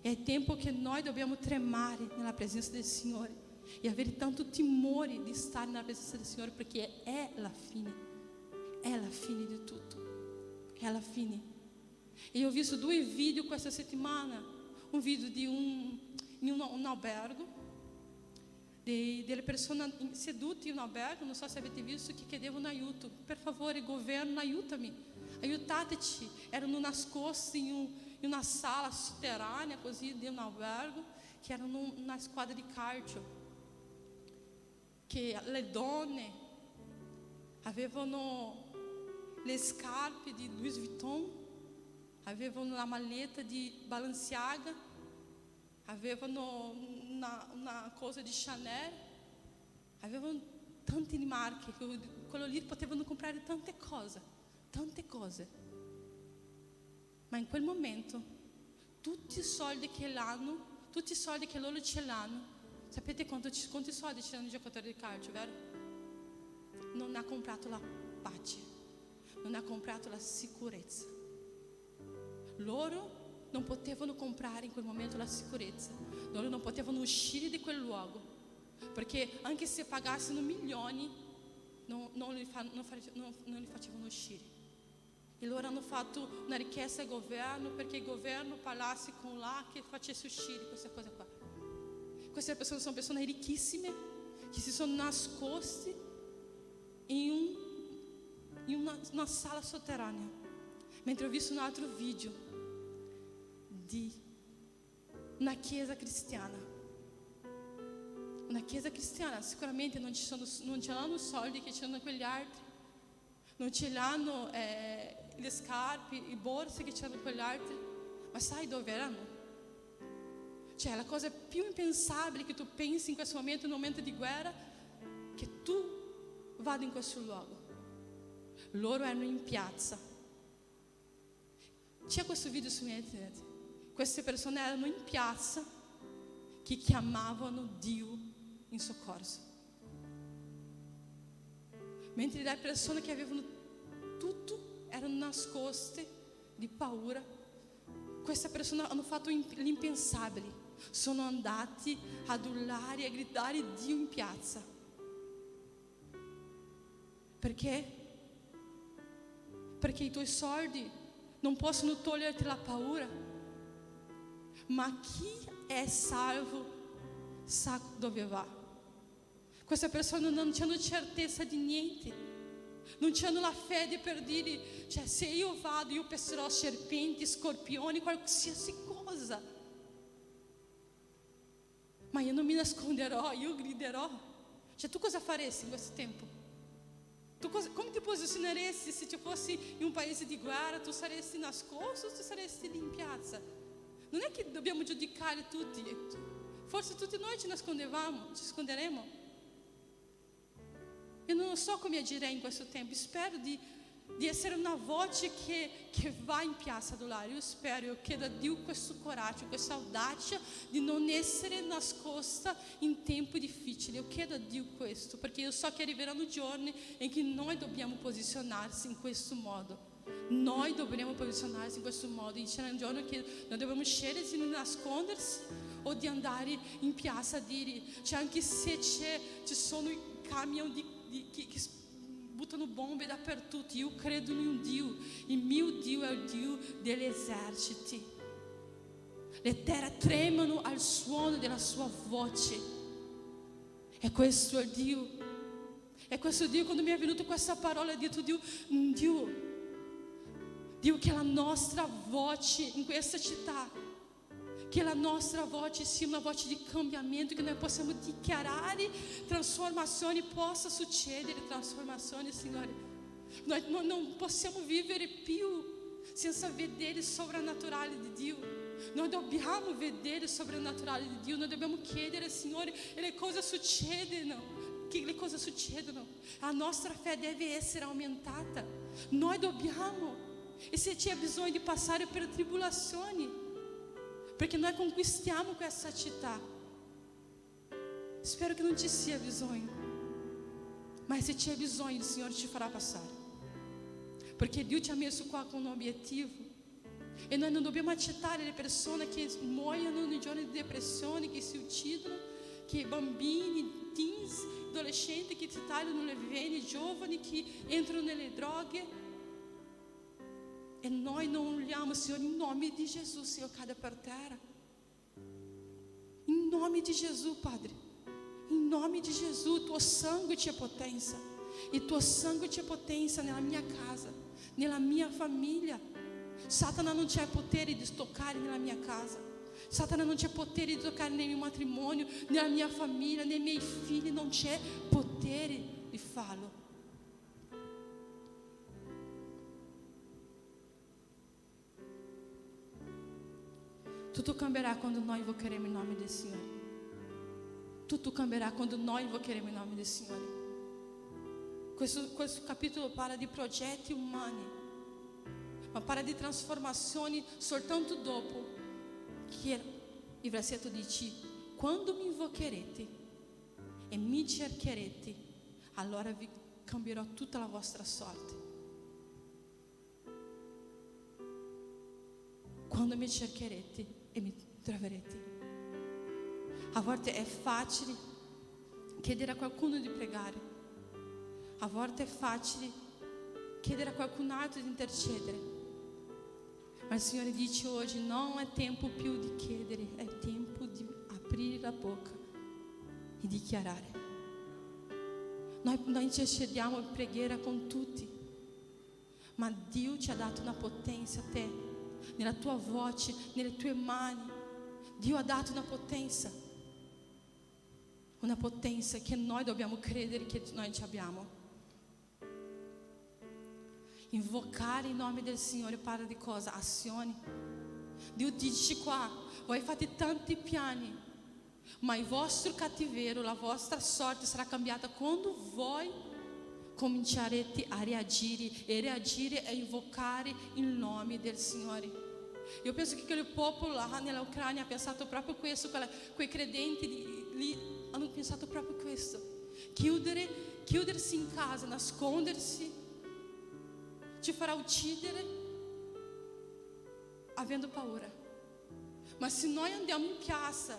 E è tempo che noi dobbiamo tremare nella presenza del Signore e avere tanto timore di stare nella presenza del Signore, perché è la fine di tutto, è la fine. E io ho visto 2 video questa settimana, un video di in un albergo, delle persone sedute in un albergo, non so se avete visto, che chiedevano aiuto. Per favore, governo, aiutami, aiutateci. Erano nascosti in una sala sotterranea così di un albergo, che era una squadra di calcio, che le donne avevano le scarpe di Louis Vuitton, avevano la maglietta di Balenciaga, avevano una cosa di Chanel, avevano tante marche, quello lì potevano comprare tante cose. Ma in quel momento tutti i soldi che loro ce l'hanno, sapete quanti soldi ce l'hanno i giocatori di calcio, vero? Non ha comprato la pace, non ha comprato la sicurezza. Loro non potevano comprare in quel momento la sicurezza, loro non potevano uscire di quel luogo, perché anche se pagassero milioni non li facevano uscire. E loro hanno fatto una richiesta al governo perché il governo parlasse con là che facesse uscire questa cosa qua. Queste persone sono persone ricchissime che si sono nascosti in una sala sotterranea. Mentre ho visto un altro video di una chiesa cristiana. Una chiesa cristiana sicuramente non ce l'hanno soldi che c'hanno quegli altri, non ce l'hanno le scarpe, i borsi che c'hanno quegli altri, ma sai dove erano? Cioè la cosa più impensabile che tu pensi in questo momento, in un momento di guerra, che tu vada in questo luogo. Loro erano in piazza. C'è questo video su internet. Queste persone erano in piazza che chiamavano Dio in soccorso. Mentre le persone che avevano tutto erano nascoste di paura, queste persone hanno fatto l'impensabile. Sono andati ad urlare e a gridare Dio in piazza. Perché? Perché i tuoi soldi non possono toglierti la paura, ma chi è salvo sa dove va. Queste persone non hanno certezza di niente, non hanno la fede per dire, cioè se io vado io pescherò serpenti, scorpioni, qualsiasi cosa, ma io non mi nasconderò, io griderò. Cioè tu cosa faresti in questo tempo? Come ti posizioneresti se tu fossi in un paese di guerra? Tu saresti nascosto o tu saresti lì in piazza? Non è che dobbiamo giudicare tutti, forse tutti noi ci nasconderemo. Io non so come agirei in questo tempo, spero di essere una voce che va in piazza ad urlare. Io spero, io chiedo a Dio questo coraggio, questa audacia di non essere nascosta in tempi difficili. Io chiedo a Dio questo, perché io so che arriveranno giorni in cui noi dobbiamo posizionarsi in questo modo. Noi dovremo posizionarsi in questo modo. E c'è un giorno che noi dobbiamo scegliere di non nascondersi o di andare in piazza a dire, cioè anche se ci sono i camion che buttano bombe dappertutto, io credo in un Dio, il mio Dio è il Dio degli eserciti. Le terre tremano al suono della sua voce. E questo è il Dio. E questo Dio, quando mi è venuto questa parola, ho detto Dio che la nostra voce in questa città, che la nostra voce sia una voce di cambiamento, che noi possiamo dichiarare trasformazioni, possa succedere trasformazioni, Signore. Noi non possiamo vivere più senza vedere il sovrannaturale di Dio. Noi dobbiamo vedere il sovrannaturale di Dio. Noi dobbiamo chiedere, Signore, e le cose succedono. Che le cose succedono. La nostra fede deve essere aumentata. Noi dobbiamo. E se c'è bisogno di passare per tribolazioni, perché noi conquistiamo questa città, spero che non ci sia bisogno, ma se c'è bisogno il Signore ci farà passare, perché Dio ti ha messo qua con un obiettivo, E noi non dobbiamo accettare le persone che muoiono nei giorni di depressione, che si uccidono, che bambini, teens, adolescenti che si tagliano le vene, giovani che entrano nelle droghe. E noi non urliamo, Signore, in nome di Gesù, Signor, cade per terra. In nome di Gesù, Padre. In nome di Gesù, il tuo sangue c'è potenza. Il tuo sangue c'è potenza nella mia casa, nella mia famiglia. Satana non c'è potere di toccare nella mia casa. Satana non c'è potere di toccare nel mio matrimonio, nella mia famiglia, nei miei figli. Non c'è potere di farlo. Tutto cambierà quando noi invocheremo il nome del Signore. Tutto cambierà quando noi invocheremo il nome del Signore. Questo capitolo parla di progetti umani, ma parla di trasformazioni soltanto dopo che il versetto dice: quando mi invocherete e mi cercherete, allora vi cambierò tutta la vostra sorte. Quando mi cercherete e mi troverete. A volte è facile chiedere a qualcuno di pregare. A volte è facile chiedere a qualcun altro di intercedere. Ma il Signore dice oggi: non è tempo più di chiedere, è tempo di aprire la bocca e dichiarare. Noi intercediamo in preghiera con tutti, ma Dio ci ha dato una potenza a te, nella tua voce, nelle tue mani. Dio ha dato una potenza che noi dobbiamo credere che noi ci abbiamo. Invocare il nome del Signore parla di cosa? Azioni. Dio dice qua: voi fate tanti piani, ma il vostro cattiverio, la vostra sorte sarà cambiata quando voi comincerete a reagire. E reagire è invocare il nome del Signore. Io penso che quel popolo là nell'Ucraina ha pensato proprio questo, quei credenti lì hanno pensato proprio questo: chiudersi in casa, nascondersi ci farà uccidere avendo paura. Ma se noi andiamo in piazza,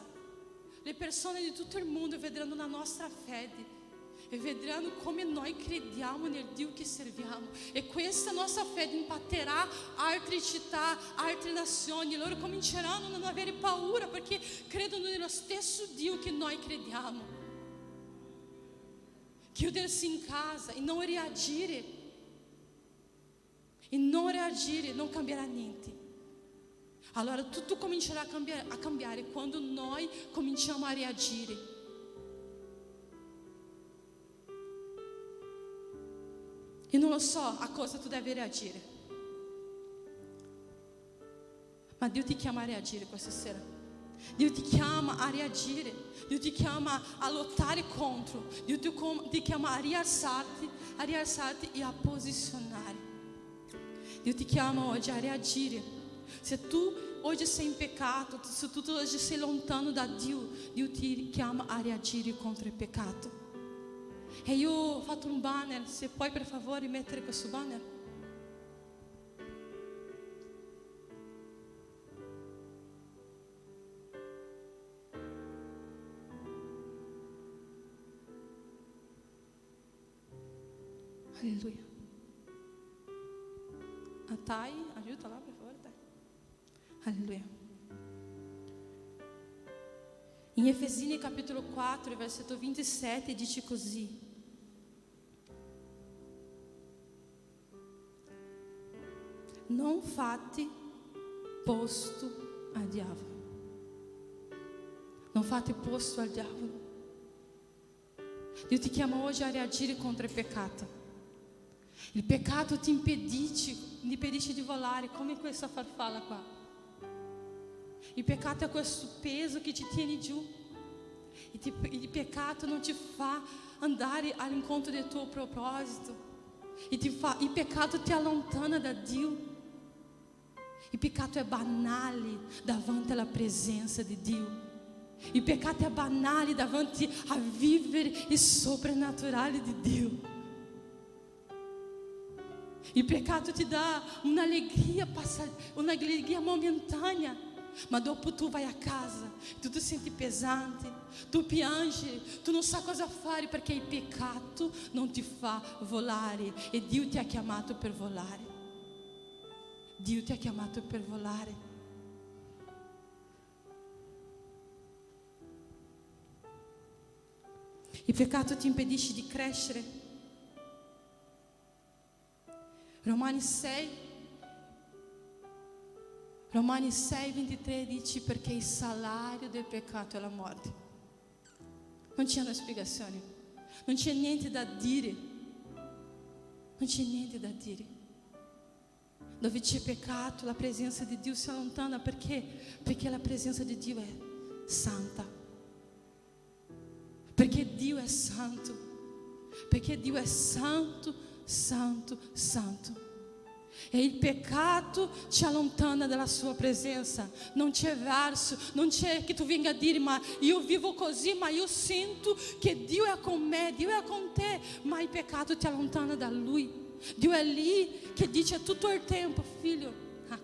le persone di tutto il mondo vedranno la nostra fede e vedranno come noi crediamo nel Dio che serviamo, e questa nostra fede impatterà altre città, altre nazioni. Loro cominceranno a non avere paura perché credono nello stesso Dio che noi crediamo. Chiudersi in casa e non reagire non cambierà niente. Allora tutto comincerà a cambiare quando noi cominciamo a reagire. E non lo so a cosa tu devi reagire, ma Dio ti chiama a reagire questa sera. Dio ti chiama a reagire, Dio ti chiama a lottare contro, Dio ti chiama a rialzarti e a posizionare. Dio ti chiama oggi a reagire. Se tu oggi sei in peccato, se tu oggi sei lontano da Dio, Dio ti chiama a reagire contro il peccato. E io ho fatto un banner, se puoi per favore mettere questo banner. Alleluia. Tai, aiuta lá per favore, Tai. Alleluia. In Efesini capitolo 4, versetto 27 dice così: non fate posto al diavolo. Non fate posto al diavolo. Dio ti chiama oggi a reagire contro il peccato. Il peccato ti impedisce di volare come questa farfalla qua. Il peccato è questo peso che ti tiene giù. Il peccato non ti fa andare all'incontro del tuo proposito. Il peccato ti allontana da Dio. Il peccato è banale davanti alla presenza di Dio. Il peccato è banale davanti a vivere il soprannaturale di Dio. Il peccato ti dà un'allegria momentânea, ma dopo tu vai a casa, tu ti senti pesante, tu piangi, tu non sai cosa fare perché il peccato non ti fa volare e Dio ti ha chiamato per volare. Dio ti ha chiamato per volare. Il peccato ti impedisce di crescere. Romani 6:23 dice perché il salario del peccato è la morte. Non c'è una spiegazione, non c'è niente da dire, non c'è niente da dire. Dove c'è peccato la presenza di Dio si allontana, perché la presenza di Dio è santa, perché Dio è santo, perché Dio è santo, santo, santo. E il peccato ci allontana dalla sua presenza. Non c'è verso, non c'è che tu venga a dire ma io vivo così, ma io sento che Dio è con me, Dio è con te, ma il peccato ti allontana da Lui. Dio è lì che dice tutto il tempo: figlio,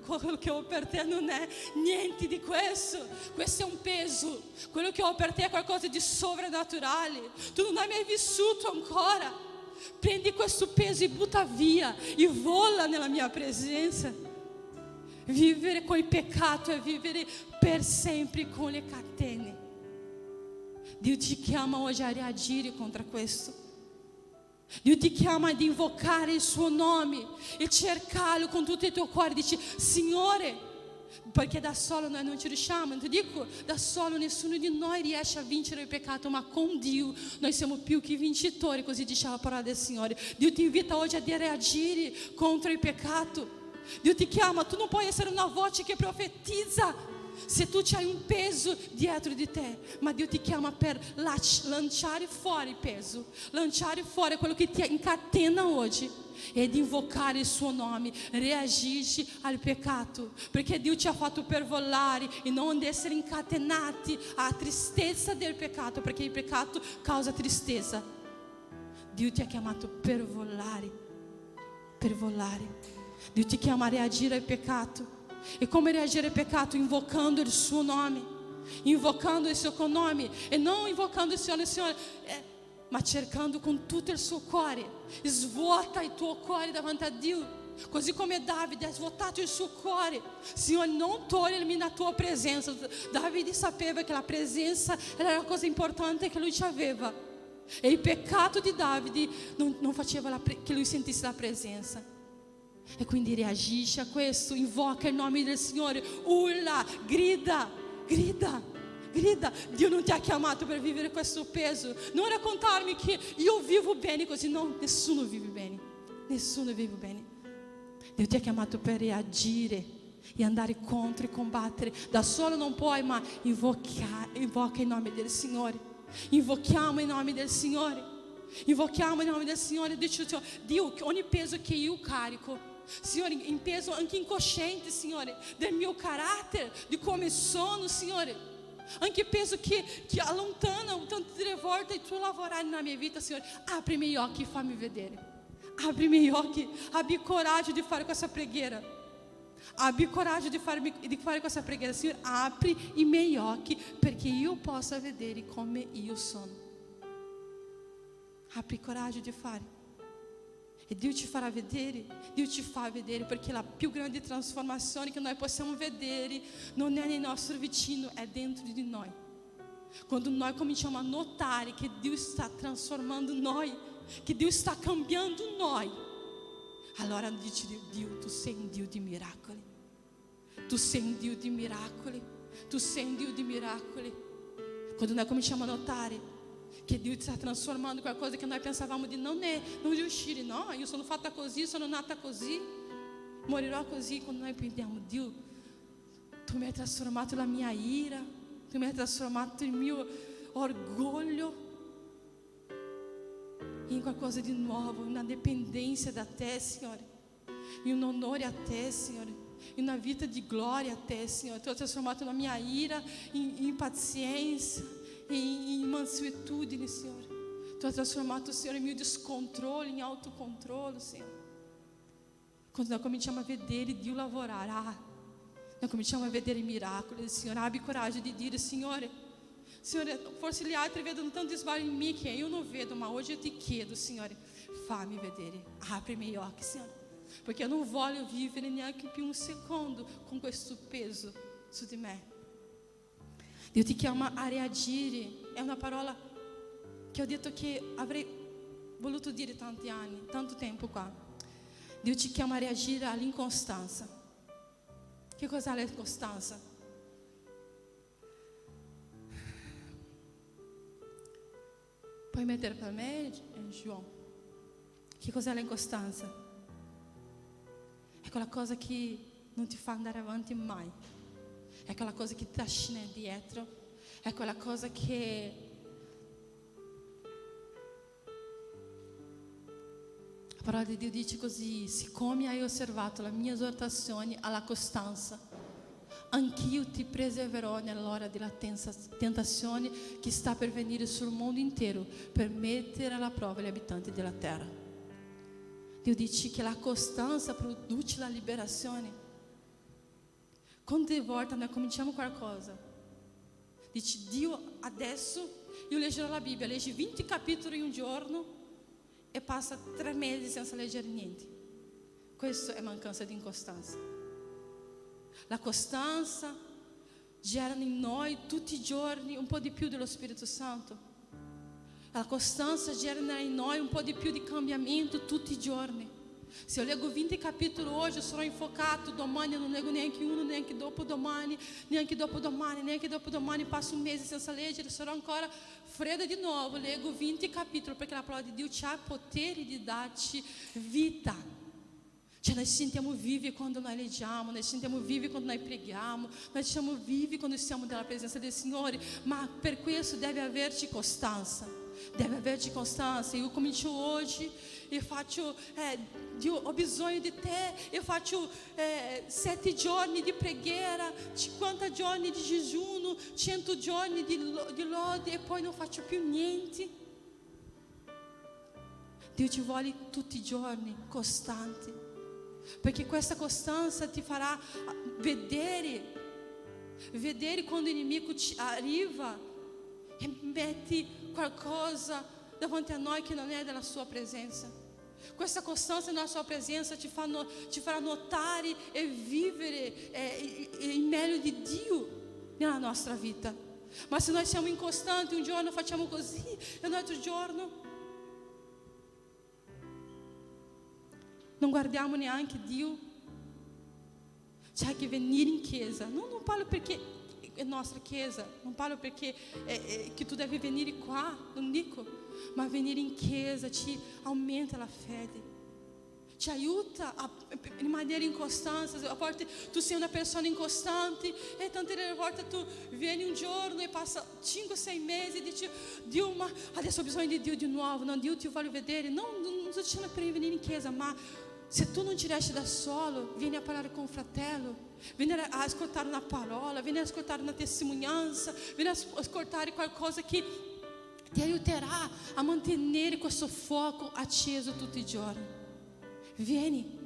quello che ho per te non è niente di questo, questo è un peso, quello che ho per te è qualcosa di sovrannaturale, tu non hai mai vissuto ancora. Prendi questo peso e butta via e vola nella mia presenza. Vivere con il peccato è vivere per sempre con le catene. Dio ti chiama oggi a reagire contro questo. Dio ti chiama ad invocare il suo nome e cercarlo con tutto il tuo cuore. Dici: Signore, perché da solo noi non ci riusciamo, ti dico, da solo nessuno di noi riesce a vincere il peccato, ma con Dio noi siamo più che vincitori, così dice la parola del Signore. Dio ti invita oggi a reagire contro il peccato. Dio ti chiama, tu non puoi essere una voce che profetizza se tu c'hai un peso dietro di te, ma Dio ti chiama per lanciare fuori il peso, lanciare fuori quello che ti incatena oggi ed invocare il suo nome, reagire al peccato, perché Dio ci ha fatto per volare e non essere incatenati alla tristezza del peccato, perché il peccato causa tristezza. Dio ti ha chiamato per volare, per volare. Dio ti chiama a reagire al peccato. E come reagire al peccato? Invocando il suo nome, invocando il suo nome, e non invocando il Signore, ma cercando con tutto il suo cuore. Svuota il tuo cuore davanti a Dio, così come Davide ha svuotato il suo cuore. Signore, non togliermi la tua presenza. Davide sapeva che la presenza era la cosa importante che lui ci aveva, e il peccato di Davide non faceva che lui sentisse la presenza. E quindi reagisce a questo, invoca il nome del Signore, urla, grida, grida, grida. Dio non ti ha chiamato per vivere questo peso. Non raccontarmi che io vivo bene così, no, nessuno vive bene, nessuno vive bene. Dio ti ha chiamato per reagire e andare contro e combattere. Da solo non puoi, ma invoca il nome del Signore. Invochiamo il nome del Signore, invochiamo il nome del Signore. Dice Dio, ogni peso che io carico, Signore, in peso anche incosciente, Signore, del mio carattere, di come sono, Signore, anche peso che allontana tante volte il tuo lavorare nella mia vita, Signore, apri i miei occhi e fammi vedere, apri i miei occhi, abbi coraggio di fare questa preghiera, abbi coraggio di fare questa preghiera, Signore, apri i miei occhi perché io possa vedere come io sono, apri coraggio di fare. E Dio ci farà vedere, Dio ci fa vedere, perché la più grande trasformazione che noi possiamo vedere non è nel nostro vicino, è dentro di noi. Quando noi cominciamo a notare che Dio sta trasformando noi, che Dio sta cambiando noi, allora dice Dio, tu sei un Dio di miracoli, tu sei un Dio di miracoli, tu sei un Dio di miracoli. Quando noi cominciamo a notare che Dio sta trasformando qualcosa che noi pensavamo di non riuscire, no, io sono fatta così, sono nata così, morirò così. Quando noi prendiamo, Dio, tu mi hai trasformato la mia ira, tu mi hai trasformato il mio orgoglio in qualcosa di nuovo, in una dipendência da te, Signore, in un onore a te, Signore, in una vita di gloria a te, Signore. Tu hai trasformato la mia ira in pazienza, em mansuetudine, Senhor. Tu has transformado, Senhor, em meu descontrole, em autocontrole, Senhor. quando noi cominciamo a vedere Dio lavorare, noi cominciamo a vedere i miracoli del Signore. Abbi coraggio di dire: Signore, forse gli altri vedono tanti sbagli in me che io non vedo, ma oggi io ti chiedo, Signore, fammi vedere, apri i miei occhi, Signore, perché io non voglio vivere neanche più un secondo con questo peso su di me. Dio ti chiama a reagire, è una parola che ho detto che avrei voluto dire tanti anni, tanto tempo qua. Dio ti chiama a reagire all'incostanza. Che cos'è l'incostanza? Puoi mettere per me, João? Che cos'è l'incostanza? È quella cosa che non ti fa andare avanti mai. È quella cosa che ti trascina dietro. È quella cosa che la parola di Dio dice così: siccome hai osservato la mia esortazione alla costanza, anch'io ti preserverò nell'ora della tentazione che sta per venire sul mondo intero per mettere alla prova gli abitanti della terra. Dio dice che la costanza produce la liberazione. Quante volte noi cominciamo qualcosa, dice Dio, adesso io leggerò la Bibbia, leggi 20 capitoli in un giorno e passa 3 mesi senza leggere niente. Questo è mancanza di incostanza. La costanza gera in noi tutti i giorni un po' di più dello Spirito Santo. La costanza gera in noi un po' di più di cambiamento tutti i giorni. Se io leggo 20 capitoli oggi, io sarò infocato, domani eu non leggo neanche uno, neanche dopodomani, passo un mese senza leggere, sarò ancora fredda di nuovo, leggo 20 capitoli, perché la parola di Dio ha il potere di darci vita. Cioè noi ci sentiamo vivi quando noi leggiamo, noi ci sentiamo vivi quando noi preghiamo, noi ci siamo vivi quando siamo nella presenza del Signore, ma per questo deve averci costanza. Deve averci costanza. Io comincio oggi e faccio Dio, ho bisogno di te. Io faccio 7 giorni di preghiera, 50 giorni di digiuno, 100 giorni di lode e poi non faccio più niente. Dio ci vuole tutti i giorni costanti, perché questa costanza ti farà vedere quando il nemico ci arriva e metti qualcosa davanti a noi che non è della sua presenza. Questa costanza nella sua presenza ci farà notare e vivere il meglio di Dio nella nostra vita. Ma se noi siamo incostanti, un giorno facciamo così e un altro giorno non guardiamo neanche Dio. C'è che venire in chiesa, non parlo perché è nostra chiesa, non parlo perché che tu devi venire qua, non dico, ma venire in chiesa ci aumenta la fede, ci aiuta a rimanere in costanza. A volte tu sei una persona incostante e tante volte tu vieni un giorno e passa 5-6 mesi e dici: Dio, ma adesso ho bisogno di Dio di nuovo. Non, Dio, ti voglio vedere. Non sto dicendo per venire in chiesa, ma se tu non ti riesci da solo, vieni a parlare con un fratello, vieni a ascoltare una parola, vieni a ascoltare una testimonianza, vieni a ascoltare qualcosa che ti aiuterà a mantenere questo fuoco acceso tutti i giorni. Vieni,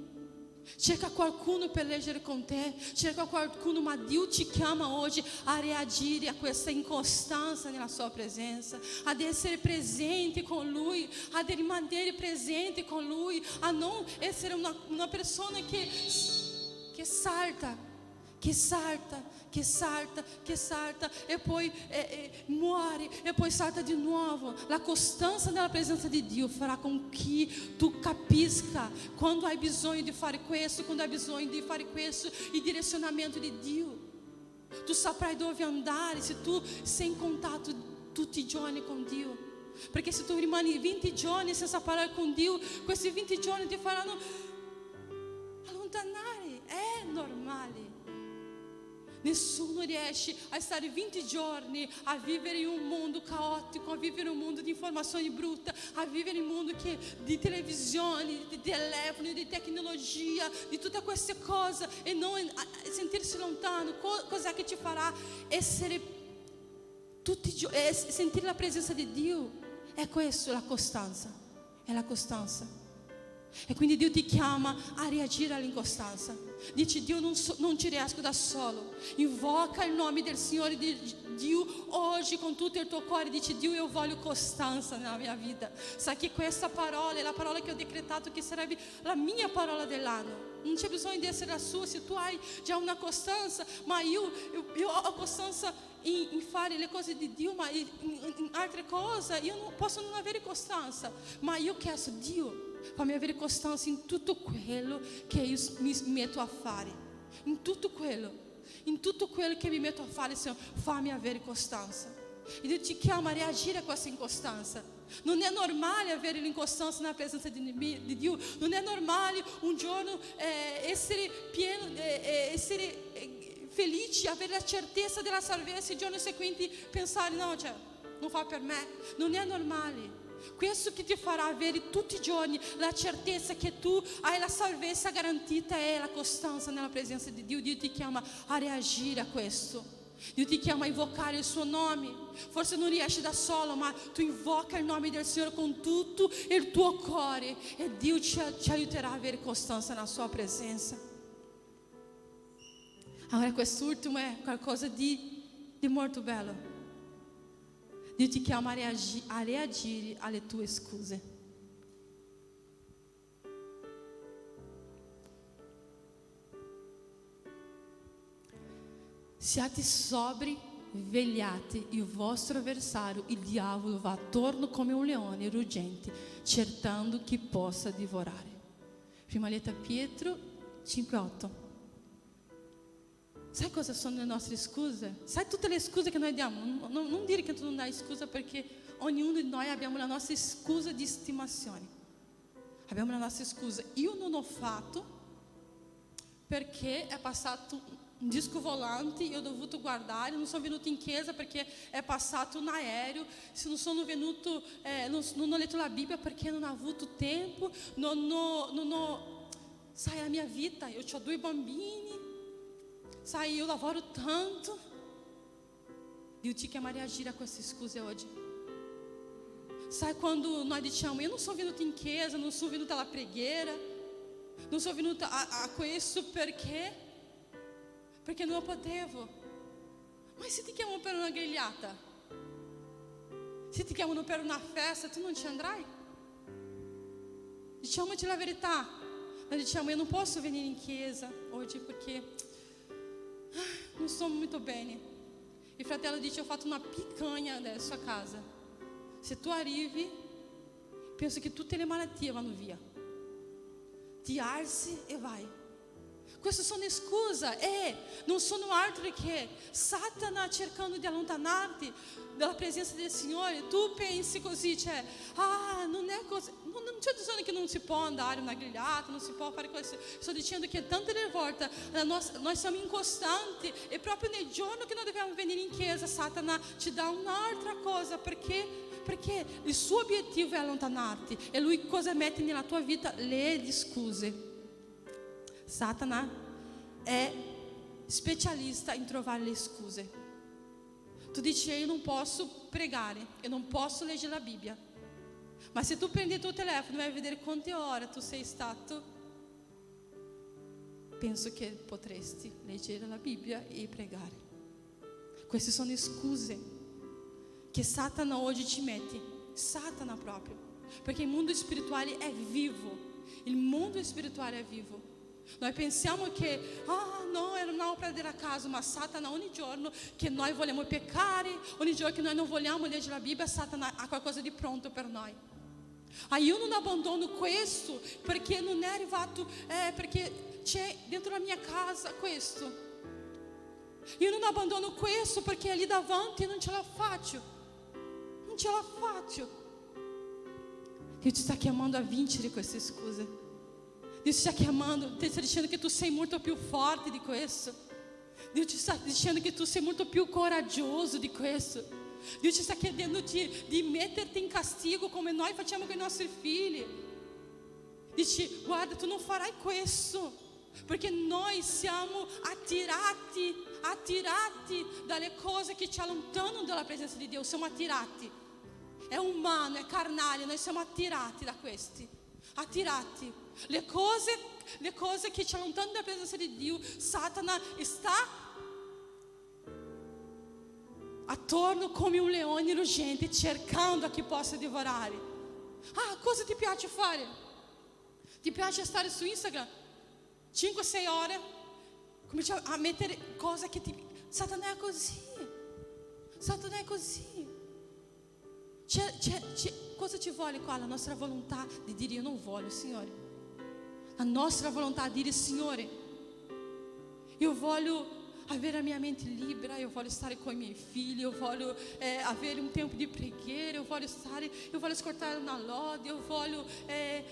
cerca qualcuno per leggere con te, cerca qualcuno, ma Dio ti chiama oggi a reagire a questa incostanza nella sua presenza, ad essere presente con Lui, ad rimanere presente con Lui, a non essere una persona che salta e poi muore e poi salta di nuovo. La costanza nella presenza di Dio farà con che tu capisca quando hai bisogno di fare questo, quando hai bisogno di fare questo, il direzionamento di Dio. Tu saprai dove andare se tu sei in contatto tutti i giorni con Dio. Perché se tu rimani 20 giorni senza parlare con Dio, questi 20 giorni ti faranno allontanare. È normale. Nessuno riesce a stare 20 giorni a vivere in un mondo caotico, a vivere in un mondo di informazioni brutte, a vivere in un mondo di televisione, di telefono, di tecnologia, di tutte queste cose e non sentirsi lontano. Cos'è che ti farà essere tutti i giorni, sentire la presenza di Dio? È questo, la costanza. È la costanza. E quindi Dio ti chiama a reagire all'incostanza. Dici: Dio, non ci riesco da solo. Invoca il nome del Signore Dio oggi con tutto il tuo cuore. Dici: Dio, io voglio costanza nella mia vita. Sai che questa parola è la parola che ho decretato che sarebbe la mia parola dell'anno. Non c'è bisogno di essere la sua, se tu hai già una costanza. Ma io ho costanza in fare le cose di Dio, ma in altre cose io non posso non avere costanza. Ma io ho chiesto: Dio, fammi avere costanza in tutto quello che io mi metto a fare. In tutto quello che mi metto a fare, Signore, fammi avere costanza. E Dio ti chiama a reagire a questa incostanza. Non è normale avere l'incostanza nella presenza di Dio. Non è normale un giorno essere pieno, essere felici, avere la certezza della salvezza, il giorno seguente pensare: no, non fa per me. Non è normale. Questo che ti farà avere tutti i giorni la certezza che tu hai la salvezza garantita è la costanza nella presenza di Dio. Dio ti chiama a reagire a questo. Dio ti chiama a invocare il suo nome. Forse non riesci da solo, ma tu invoca il nome del Signore con tutto il tuo cuore e Dio ci aiuterà a avere costanza nella sua presenza. Allora quest'ultimo è qualcosa di molto bello. Dio ti chiama a reagire alle tue scuse. Siate sobri, vegliate, il vostro avversario, il diavolo, va attorno come un leone ruggente, cercando chi possa divorare. Prima lettera Pietro 5,8. Sai cosa sono le nostre scuse? Sai tutte le scuse che noi diamo? Non dire che tu non dai scusa, perché ognuno di noi abbiamo la nostra scusa di estimazione. Abbiamo la nostra scusa. Io non ho fatto perché è passato un disco volante, io ho dovuto guardare, non sono venuto in chiesa perché è passato un aereo, se non sono venuto, non ho letto la Bibbia perché non ho avuto tempo, non ho, sai, la mia vita, io ho 2 bambini, sai, io lavoro tanto. Dio ti chiama a reagire a queste scuse oggi. Sai, quando noi diciamo: io non sono venuto in chiesa, non sono venuta alla preghiera, non sono venuta a questo perché non potevo. Ma se ti chiamano per una grigliata, se ti chiamano per una festa, tu non ci andrai? Diciamoci la verità. Noi diciamo: io non posso venire in chiesa oggi perché non sto molto bene. Il fratello dice: ho fatto una picanha adesso a casa. Se tu arrivi, penso che tutte le malattie vanno via. Ti alzi e vai. Queste sono scuse e non sono altro che Satana cercando di allontanarti dalla presenza del Signore. Tu pensi così, non è così. Non sto dicendo che non si può andare una grigliata, non si può fare questo. Sto dicendo che tante delle volte noi siamo incostanti e proprio nel giorno che noi dobbiamo venire in chiesa, Satana ci dà un'altra cosa perché il suo obiettivo è allontanarti. E lui cosa mette nella tua vita? Le scuse. Satana è specialista in trovare le scuse. Tu dici: io non posso pregare, io non posso leggere la Bibbia. Ma se tu prendi il tuo telefono e vai a vedere quante ore tu sei stato, penso che potresti leggere la Bibbia e pregare. Queste sono scuse che Satana oggi ci mette. Satana proprio. Perché il mondo spirituale è vivo. Il mondo spirituale è vivo. Noi pensiamo che no, era una opera della caso, ma Satana ogni giorno che noi vogliamo peccare, ogni giorno che noi non vogliamo leggere la Bibbia, Satana ha qualcosa di pronto per noi. Io non abbandono questo perché non è arrivato, perché c'è dentro la mia casa questo. Io non abbandono questo perché è lì davanti e non ce la faccio. Non ce la faccio. Dio ti sta chiamando a vincere queste scuse. Dio ti sta chiamando, ti sta dicendo che tu sei molto più forte di questo. Dio ti sta dicendo che tu sei molto più coraggioso di questo. Dio ti sta chiedendo di metterti in castigo come noi facciamo con i nostri figli. Dici: guarda, tu non farai questo, perché noi siamo attirati dalle cose che ci allontanano dalla presenza di Dio. Siamo attirati. È umano, è carnale, noi siamo attirati da questi. attirati. Le cose che ci allontanano dalla presenza di Dio, Satana sta attorno come un leone ruggente, cercando a chi possa divorare. Cosa ti piace fare? Ti piace stare su Instagram 5-6 ore? Comincia a mettere cose che ti... Satana è così. Satana è così. Cosa ci vuole qua? La nostra volontà di dire io non voglio, Signore. La nostra volontà di dire, Signore, io voglio avere la mia mente libera, io voglio stare con i miei figli, io voglio avere un tempo di preghiera, io voglio ascoltare una lode, io voglio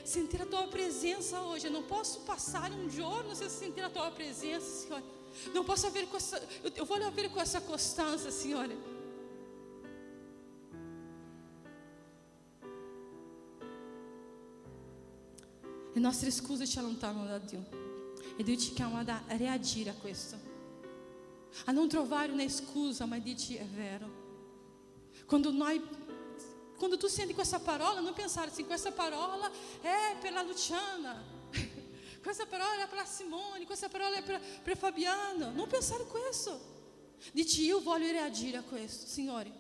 sentire a tua presenza hoje. Eu não posso passar um giorno senza sentire a tua presença, Signore. Não posso avere questa, eu voglio avere questa costanza, Signore. Le nostre scuse ci allontanano da Dio e Dio ci chiama a reagire a questo, a non trovare una scusa, ma dici è vero. Quando tu senti questa parola, non pensare assim, questa parola è per la Luciana, questa parola è per la Simone, questa parola è per Fabiano. Non pensare questo. Dici io voglio reagire a questo, Signore.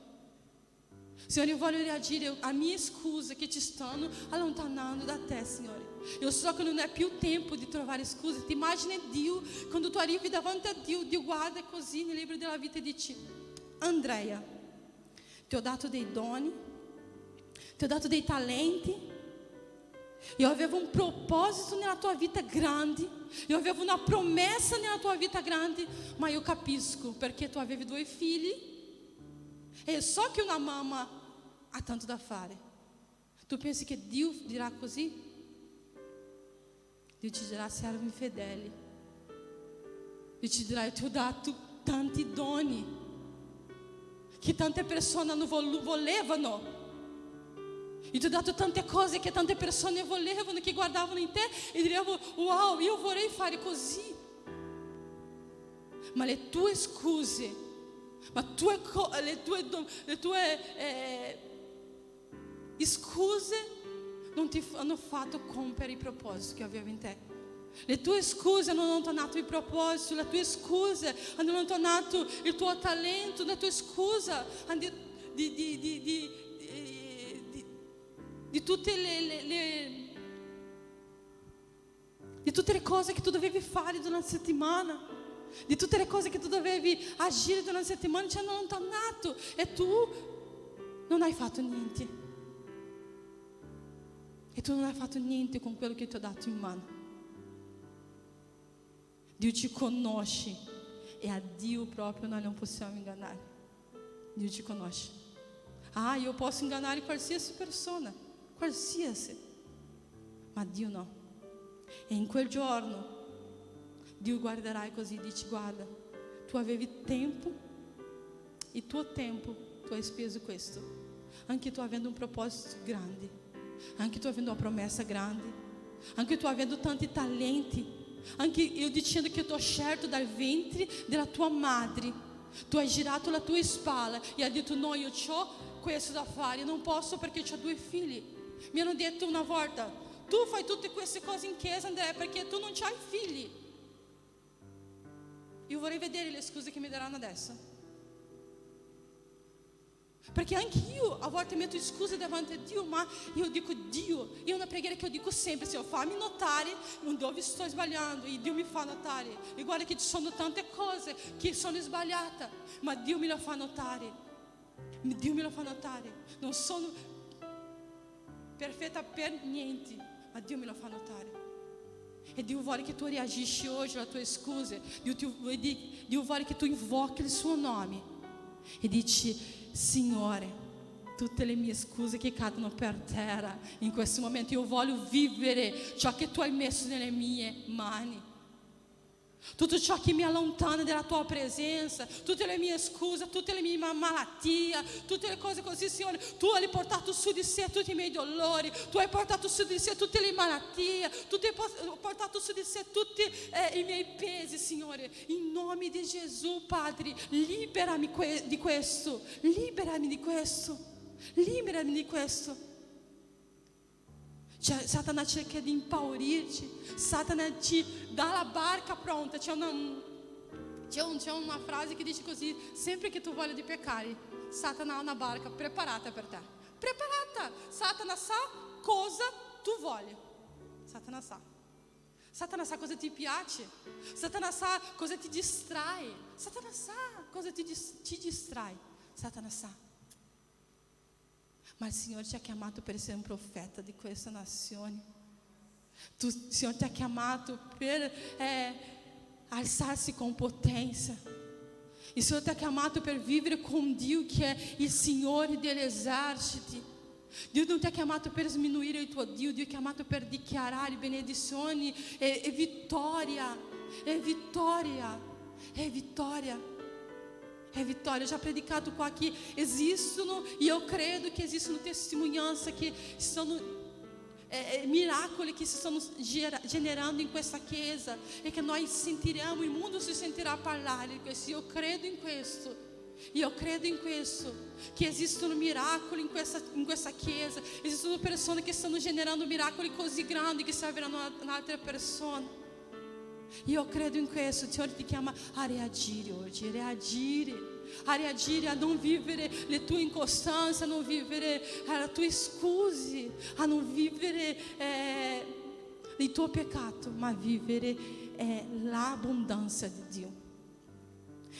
Signore, io voglio reagire a mie scuse che ci stanno allontanando da te, Signore. Io so che non è più tempo di trovare scuse. Ti immagini Dio, quando tu arrivi davanti a Dio, Dio guarda così nel libro della vita e dice: Andrea, ti ho dato dei doni, ti ho dato dei talenti, io avevo un proposito nella tua vita grande, io avevo una promessa nella tua vita grande, ma io capisco perché tu avevi 2 figli e so che una mamma ha tanto da fare. Tu pensi che Dio dirà così? Dio ci dirà: servi infedeli. Dio ci dirà: io ti ho dato tanti doni che tante persone non volevano. Io ti ho dato tante cose che tante persone volevano, che guardavano in te e dicevano: wow, io vorrei fare così. Ma le tue scuse, le tue scuse non ti hanno fatto compiere i propositi che avevo in te. Le tue scuse hanno allontanato il proposito, le tue scuse hanno allontanato il tuo talento, le tue scuse di tutte le cose che tu dovevi fare durante la settimana, di tutte le cose che tu dovevi agire durante la settimana, ti hanno allontanato e tu non hai fatto niente. E tu non hai fatto niente con quello che ti ho dato in mano. Dio ci conosce e a Dio proprio noi non possiamo ingannare. Dio ci conosce. Io posso ingannare qualsiasi persona, qualsiasi, ma Dio no. E in quel giorno Dio guarderà e così dice: guarda, tu avevi tempo, il tuo tempo tu hai speso questo, anche tu avendo un proposito grande, anche tu avendo uma promessa grande, anche tu avendo tanti talenti, anche io dicendo che tu hai scelto dal ventre della tua madre, tu hai girato la tua spalla e hai detto: no, io ho questo da fare, non posso perché ho 2 figli. Mi hanno detto una volta: tu fai tutte queste cose in chiesa, Andrea, perché tu non hai figli. Io vorrei vedere le scuse che mi daranno adesso, perché anche io a volte metto scuse davanti a Dio, ma io dico: Dio, io una preghiera che io dico sempre: Senhor, fammi notare dove sto sbagliando, e Dio mi fa notare. E guarda che ci sono tante cose che sono sbagliate, ma Dio me lo fa notare. Dio me lo fa notare. Non sono perfetta per niente, ma Dio me lo fa notare. E Dio vuole che tu reagisci oggi alle tue scuse. Dio vuole che tu invochi il suo nome e dici: Signore, tutte le mie scuse che cadono per terra in questo momento, io voglio vivere ciò che tu hai messo nelle mie mani. Tutto ciò che mi allontana dalla tua presenza, tutte le mie scuse, tutte le mie malattie, tutte le cose così, Signore, tu hai portato su di sé tutti i miei dolori, tu hai portato su di sé tutte le malattie, tu hai portato su di sé tutti i miei pesi, Signore. In nome di Gesù, Padre, liberami di questo, liberami di questo, liberami di questo. Satana cerca di impaurirti, Satana ti dà la barca pronta. C'è una frase che dice così: sempre che tu voglia di peccare, Satana ha una barca preparata per te. Preparata! Satana sa cosa tu vogli. Satana sa cosa ti piace. Satana sa cosa ti distrae. Satana sa cosa ti distrae. Satana sa. Ma il Signore ti ha chiamato per essere un profeta di questa nazione. Il Signore ti ha chiamato per alzarsi com potência. Il Signore ti ha chiamato per vivere con Dio che è il Signore degli eserciti. Dio non ti ha chiamato per sminuire il tuo Dio, Dio ti ha chiamato per dichiarare benedizioni e vittoria. È vittoria. È vittoria. È vittoria. Ho già predicato qua che esistono, e io credo che esistono testimonianze che sono miracoli che si stanno generando in questa chiesa e che noi sentiremo, il mondo si sentirà parlare di questo. Io credo in questo. Io credo in questo, che esistono miracoli in questa chiesa, esistono persone che stanno generando miracoli così grandi che serviranno a un'altra persona. Io credo in questo. Il Signore ti chiama a reagire oggi, a reagire, a non vivere le tue incostanze, a non vivere le tue scuse, a non vivere il tuo peccato, ma a vivere l'abbondanza di Dio.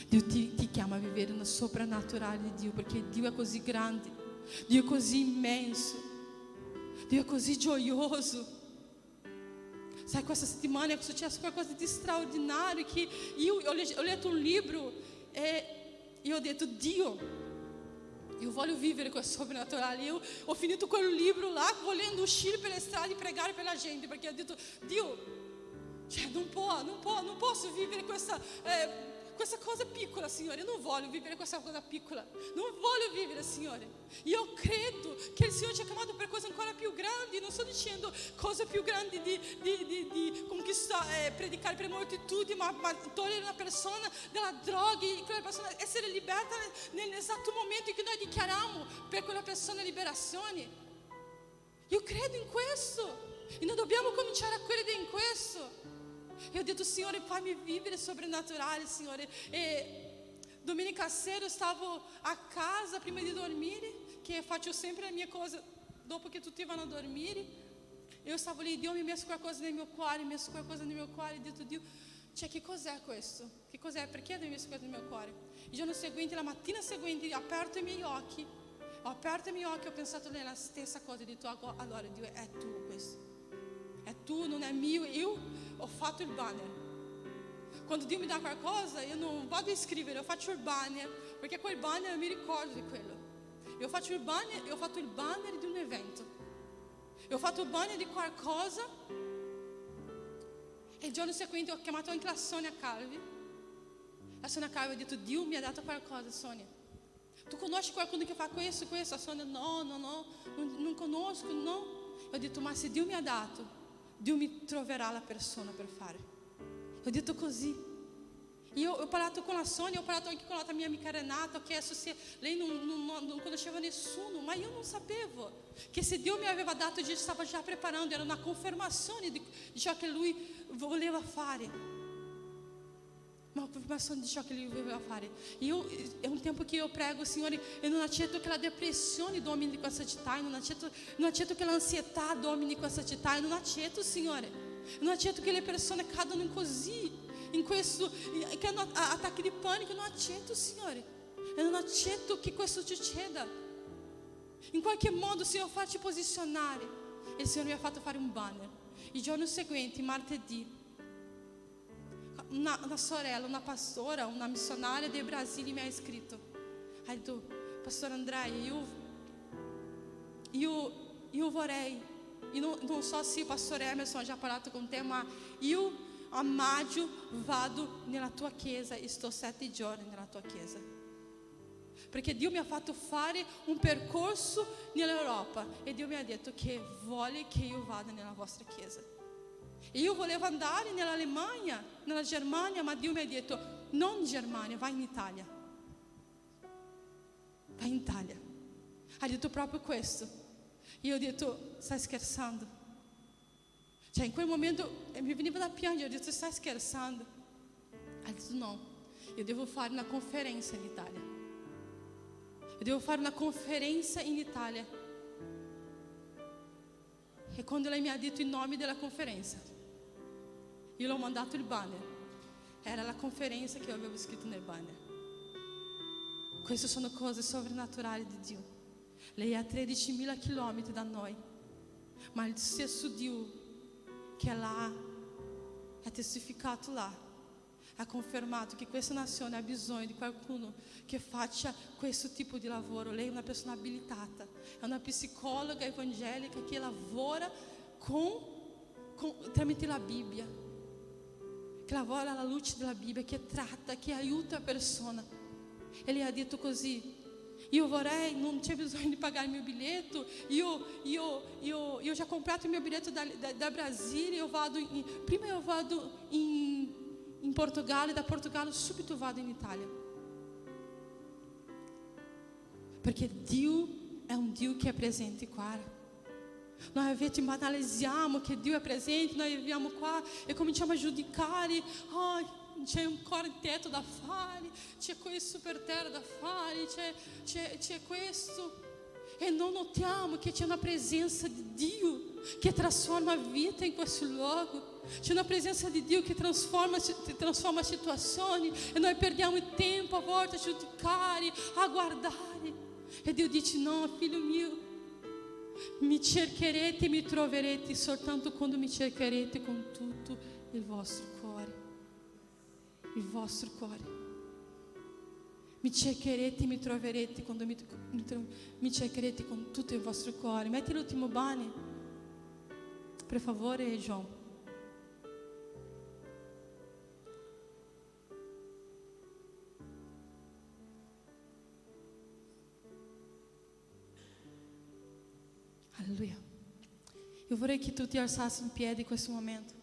Dio ti chiama a vivere no soprannaturale di Dio, perché Dio è così grande, Dio è così immenso, Dio è così gioioso. Sai, questa settimana è successo qualcosa di straordinario, che io ho letto un libro e io ho detto: Dio, io voglio vivere questo soprannaturale. Io ho finito quel libro là volendo uscire per le strade e pregare per la gente, perché ho detto: Dio, cioè non posso vivere questa cosa piccola, Signore. Io non voglio vivere questa cosa piccola, non voglio vivere, Signore. Io credo che il Signore ci ha chiamato per cose ancora più grandi. Non sto dicendo cose più grandi di conquistare, predicare per moltitudini, ma togliere una persona dalla droga e quella persona essere liberata nell'esatto momento in cui noi dichiariamo per quella persona liberazione. Io credo in questo e noi dobbiamo cominciare a credere in questo. E ho detto: Signore, fammi vivere soprannaturale, Signore. E domenica sera stavo a casa prima di dormire, che faccio sempre le mie cose dopo che tutti vanno a dormire. E io stavo lì, Dio mi ha messo qualcosa nel mio cuore, e ho detto: Dio, cioè, che cos'è questo? Che cos'è? Perché mi hai messo questo nel mio cuore? Il giorno seguente, la mattina seguente, ho aperto i miei occhi, ho pensato nella stessa cosa, ho detto: allora Dio, è tu questo. È tu, non è mio. Io ho fatto il banner. Quando Dio mi dà qualcosa, io non vado a scrivere, io faccio il banner, perché quel banner mi ricordo di quello. Io faccio il banner, io ho fatto il banner di un evento, io ho fatto il banner di qualcosa. E il giorno seguente ho chiamato anche la Sonia Calvi. La Sonia Calvi ha detto: Dio mi ha dato qualcosa, Sonia. Tu conosci qualcuno che fa questo? A Sonia: no, non conosco, no. Ho detto: ma se Dio mi ha dato, Dio mi troverà la persona per fare. Ho detto così. Io ho parlato con la Sonia, ho parlato anche con la mia amica Renata, ho chiesto se lei non conosceva nessuno, ma io non sapevo che se Dio mi aveva dato, io stava già preparando, era una confermazione di ciò che Lui voleva fare. Uma confirmazione di ciò che Lui voleva fare. È un tempo che io prego: Signore, io non accetto che la depressione domini questa città, io non accetto che l'ansietà domini questa città, io non accetto, Signore. Io non accetto che le persone cadano così, in questo, che hanno attacchi di panico. Non accetto, Signore. Eu non accetto che questo succeda. In qualche modo, Signore, farci posizionare. E il Signore mi ha fatto fare un banner. Il giorno seguente, martedì, una sorella, una pastora, una missionaria del Brasile mi ha scritto. Ha detto: Pastor Andrea, io vorrei, non so se il Pastor Emerson ha già parlato con te, ma io a maggio vado nella tua chiesa e sto 7 giorni nella tua chiesa, perché Dio mi ha fatto fare un percorso nell'Europa e Dio mi ha detto che vuole che io vada nella vostra chiesa. E io volevo andare nell'Alemagna, nella Germania, ma Dio mi ha detto: non in Germania, vai in Italia. Vai in Italia. Ha detto proprio questo. E io ho detto: stai scherzando? Cioè, in quel momento mi veniva da piangere, ho detto: stai scherzando? Ha detto: no, io devo fare una conferenza in Italia. Io devo fare una conferenza in Italia. E quando lei mi ha detto il nome della conferenza, io l'ho mandato il banner. Era la conferenza che io avevo scritto nel banner. Queste sono cose sovrannaturali di Dio. Lei è a 13.000 chilometri da noi, ma il stesso Dio che là ha testificato là, ha confermato che questa nazione ha bisogno di qualcuno che faccia questo tipo di lavoro. Lei è una persona abilitata, è una psicologa evangelica che lavora tramite la Bibbia, che lavora alla luce della Bibbia, che tratta, che aiuta a persona. E lei ha detto così: io vorrei, non c'è bisogno di pagare il mio biglietto, io già comprato il mio biglietto da Brasília, prima io vado in Portogallo, e da Portogallo subito vado in Italia. Perché Dio è un Dio che è presente qua. Noi a volte banalizziamo che Dio è presente, noi viviamo qua e cominciamo a giudicare: c'è ancora il tetto da fare, c'è questo per terra da fare, c'è questo. E non notiamo che c'è una presenza di Dio che trasforma a vita in questo luogo. C'è una presenza di Dio che trasforma situazioni, e noi perdiamo il tempo a volte a giudicare, a guardare. E Dio dice: no, figlio mio, mi cercherete e mi troverete soltanto quando mi cercherete con tutto il vostro cuore. Il vostro cuore. Mi cercherete e mi troverete quando mi cercherete con tutto il vostro cuore. Metti l'ultimo banner, per favore, João. Alleluia. Io vorrei che tu ti alzassi in piedi in questo momento.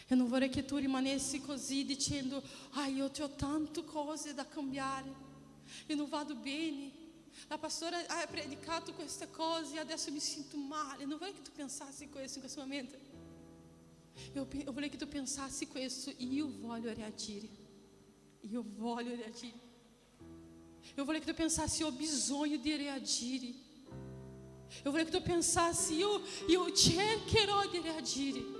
Eu não vorrei che tu rimanessi così dicendo: io ho tante cose da cambiare, io non vado bene, la pastora ha predicato queste cose e adesso mi sento male. Non vorrei che tu pensassi questo in questo momento. Eu vorrei che tu pensassi questo: io voglio reagire, io voglio reagire. Eu vorrei che tu pensassi: ho bisogno di reagire. Eu vorrei che tu pensassi: io cercherò di reagire.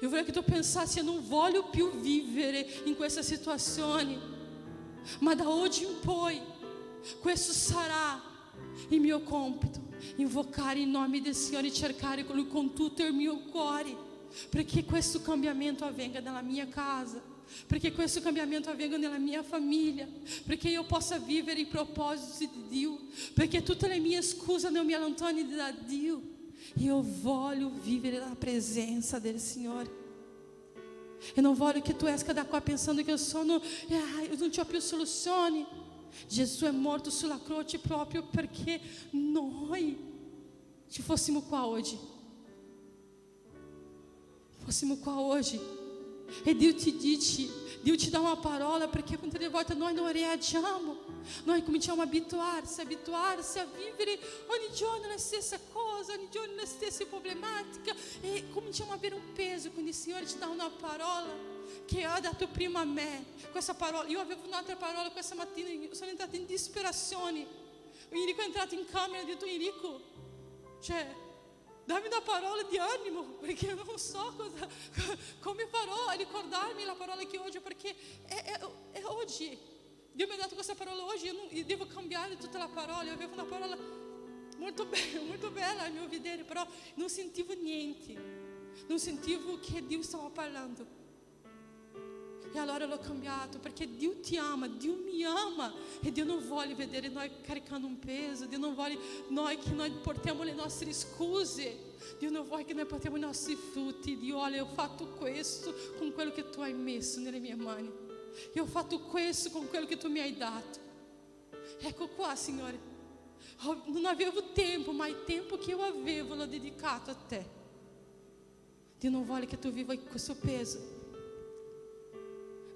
Eu vorrei che tu pensassi: eu non voglio più vivere in questa situazione, ma da oggi in poi questo sarà il mio compito, invocare il nome del Signore e cercare Lui con tutto il mio cuore, perché questo cambiamento avvenga nella mia casa, perché questo cambiamento avvenga nella mia famiglia, perché io possa vivere i propositi di Dio, perché tutte le mie scuse non mi allontani da Dio. Io voglio vivere la presenza del Signore. Eu não voglio che tu esca da qua pensando che eu non c'ho più soluzioni. Gesù è morto sulla croce proprio perché noi ci fossimo qua oggi. Fossimo qua oggi. E Dio ti dice, Dio ti dà una parola, perché quante volte noi non reagiamo. Noi cominciamo a abituarsi a vivere ogni giorno la stessa cosa, ogni giorno le stesse problematiche, e cominciamo a avere un peso. Quindi il Signore ti dà una parola che ha dato prima a me. Questa parola, io avevo un'altra parola questa mattina, sono entrata in disperazione. Enrico è entrato in camera e ha detto: Enrico, dammi una parola di animo, perché non so come farò a ricordarmi la parola che oggi, perché è oggi. Dio mi ha dato questa parola oggi, io devo cambiare tutta la parola. Io avevo una parola molto bella al mio vedere, però non sentivo niente, non sentivo che Dio stava parlando. E allora l'ho cambiato, perché Dio ti ama, Dio mi ama, e Dio non vuole vedere noi caricando un peso, Dio non vuole che noi portiamo le nostre scuse, Dio non vuole che noi portiamo i nostri frutti. Dio: olha, ho fatto questo con quello che tu hai messo nelle mie mani. Io ho fatto questo con quello che tu mi hai dato. Ecco qua, Signore, non avevo tempo, ma il tempo che io avevo l'ho dedicato a te. Dio non vuole che tu viva questo peso.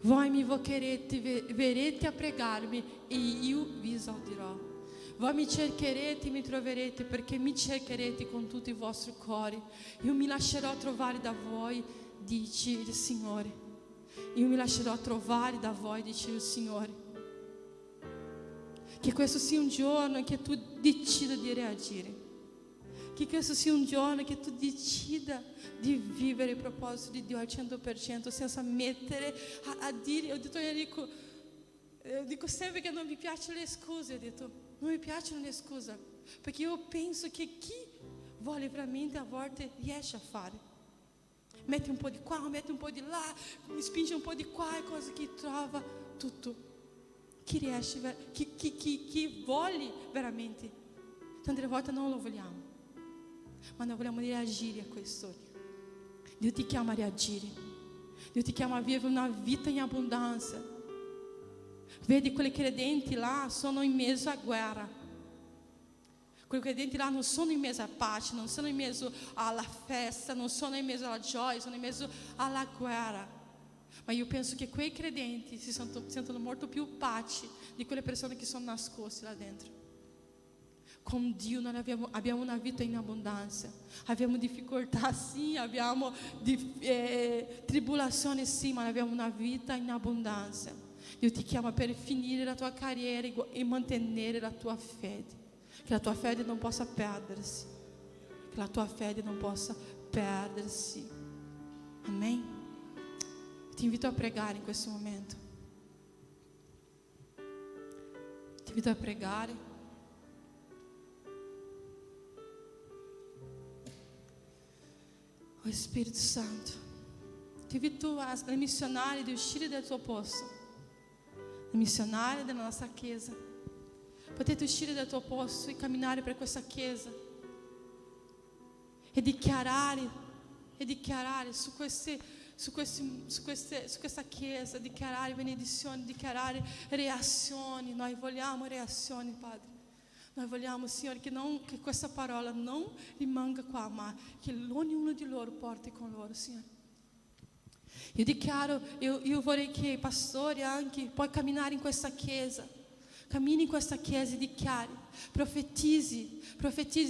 Voi mi invocherete, verete a pregarmi e io vi esaudirò. Voi mi cercherete e mi troverete, perché mi cercherete con tutto il vostro cuore. Io mi lascerò trovare da voi, dice il Signore. Io mi lascerò trovare da voi, dice il Signore. Che questo sia un giorno che tu decida di reagire. Che questo sia un giorno che tu decida di vivere il proposito di Dio al 100%, senza mettere a dire. Io ho detto a Enrico, io dico sempre che non mi piacciono le scuse. Ho detto, non mi piacciono le scuse, perché io penso che chi vuole veramente a volte riesce a fare. Mette un po' di qua, mette un po' di là, mi spinge un po' di qua, e cosa che trova tutto. Chi riesce, chi vuole veramente. Tante volte non lo vogliamo, ma noi vogliamo reagire a questo. Dio ti chiama a reagire. Dio ti chiama a vivere una vita in abbondanza. Vedi, quei credenti là sono in mezzo a guerra. Quei credenti là non sono in mezzo a pace, non sono in mezzo alla festa, non sono in mezzo alla gioia, sono in mezzo alla guerra. Ma io penso che quei credenti si sentono molto più pace di quelle persone che sono nascoste là dentro. Con Dio noi abbiamo una vita in abbondanza. Abbiamo difficoltà, sì, abbiamo tribolazioni, sì, ma abbiamo una vita in abbondanza. Dio ti chiama per finire la tua carriera e mantenere la tua fede. Che la tua fede non possa perdersi. Che la tua fede non possa perdersi. Amém? Ti invito a pregare in questo momento. Ti invito a pregare. Oh Spirito Santo, ti invito alle missionárie di uscire dal tuo posto, le missionárie della nostra chiesa. Potete uscire dal tuo posto e camminare per questa chiesa e dichiarare su questa chiesa, dichiarare benedizioni, dichiarare reazioni. Noi vogliamo reazioni, Padre. Noi vogliamo, Signore, che questa parola non rimanga qua, ma che ognuno di loro porti con loro, Signore. Io dichiaro, io vorrei che i pastori anche puoi camminare in questa chiesa. Cammini in questa chiesa e dichiari, profetizzi.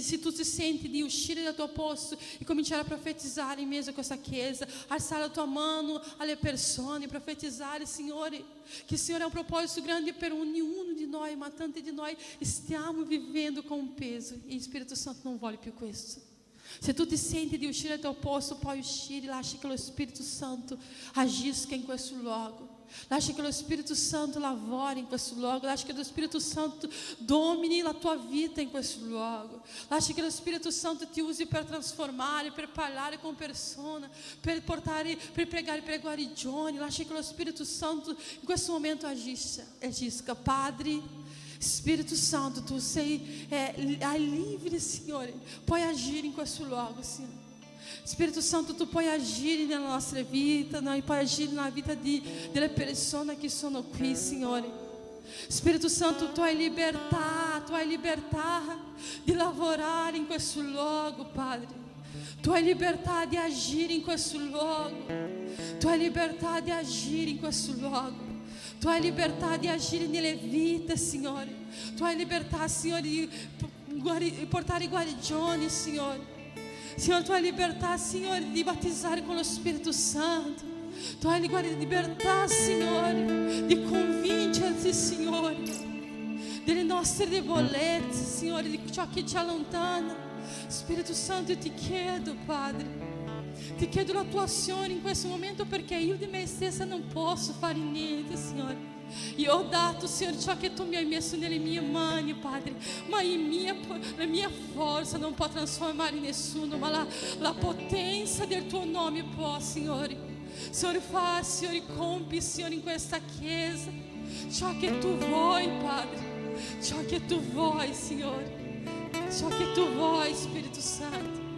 Se tu ti senti di uscire dal tuo posto e cominciare a profetizzare in mezzo a questa chiesa, alzare la tua mano alle persone, profetizzare, Signore, che il Signore ha un proposito grande per ognuno di noi, ma tanti di noi stiamo vivendo com um peso e il Spirito Santo non vuole più questo. Se tu ti senti di uscire dal tuo posto, puoi uscire, lascia che lo Spirito Santo agisca in questo luogo. Lascia che lo Spirito Santo lavori in questo luogo. Lascia che lo Spirito Santo domini la tua vita in questo luogo. Lascia che lo Spirito Santo ti usi per trasformare, per parlare con persone, per pregare per guarigioni. Lascia che lo Spirito Santo in questo momento agisca. Padre, Spirito Santo, tu sei livre, Signore. Puoi agire in questo luogo, Signore. Spirito Santo, tu puoi agire nella nostra vita, puoi agire nella vita delle persone che sono qui, Signore. Spirito Santo, tu hai libertà di lavorare in questo luogo, Padre. Tu hai libertà di agire in questo luogo. Tu hai libertà di agire in questo luogo. Tu hai libertà di agire nelle vite, Signore. Tu hai libertà, Signore, di portare guarigioni, Signore. Signore, tu hai libertà, Signore, di battezzare con lo Spirito Santo. Tu hai libertà, Signore, di convincerti, Signore, delle nostre debolezze, Signore, di ciò che ci allontana. Spirito Santo, io ti chiedo, Padre, ti chiedo la tua azione in questo momento, perché io di me stessa non posso fare niente, Signore. Io ho dato, Signore, ciò che tu mi hai messo nelle mie mani, Padre, ma la mia forza non può trasformare nessuno, ma la potenza del tuo nome può, Signore. Signore, fa, Signore, compi, Signore, in questa chiesa ciò che tu vuoi, Padre, ciò che tu vuoi, Signore, ciò che tu vuoi, Spirito Santo.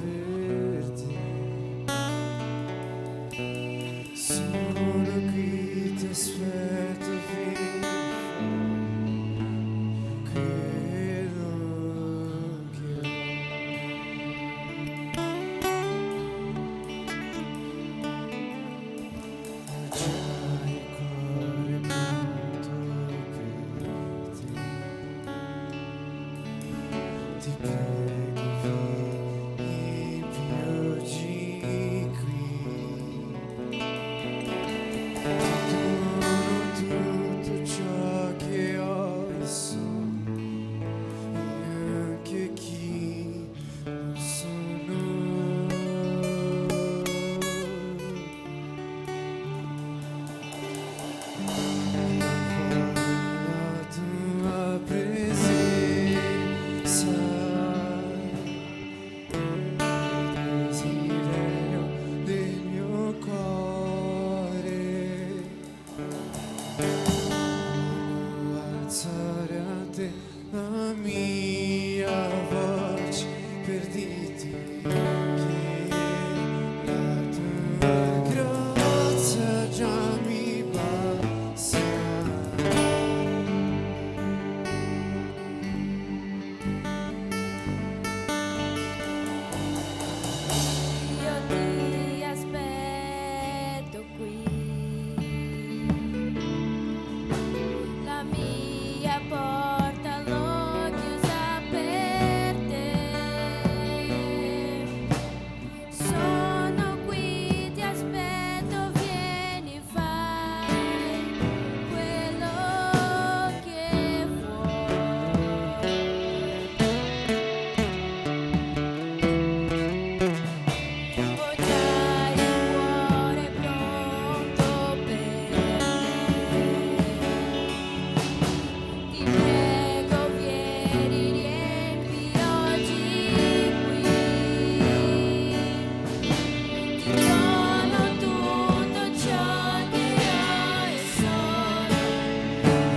Per te Io ti aspetto qui, la mia porta l'ho chiusa per te. Sono qui, ti aspetto, vieni, fai quello che vuoi. Ho già il cuore pronto per te. Ti prego, vieni, riempi oggi qui. Ti dono tutto ciò che ho e sono,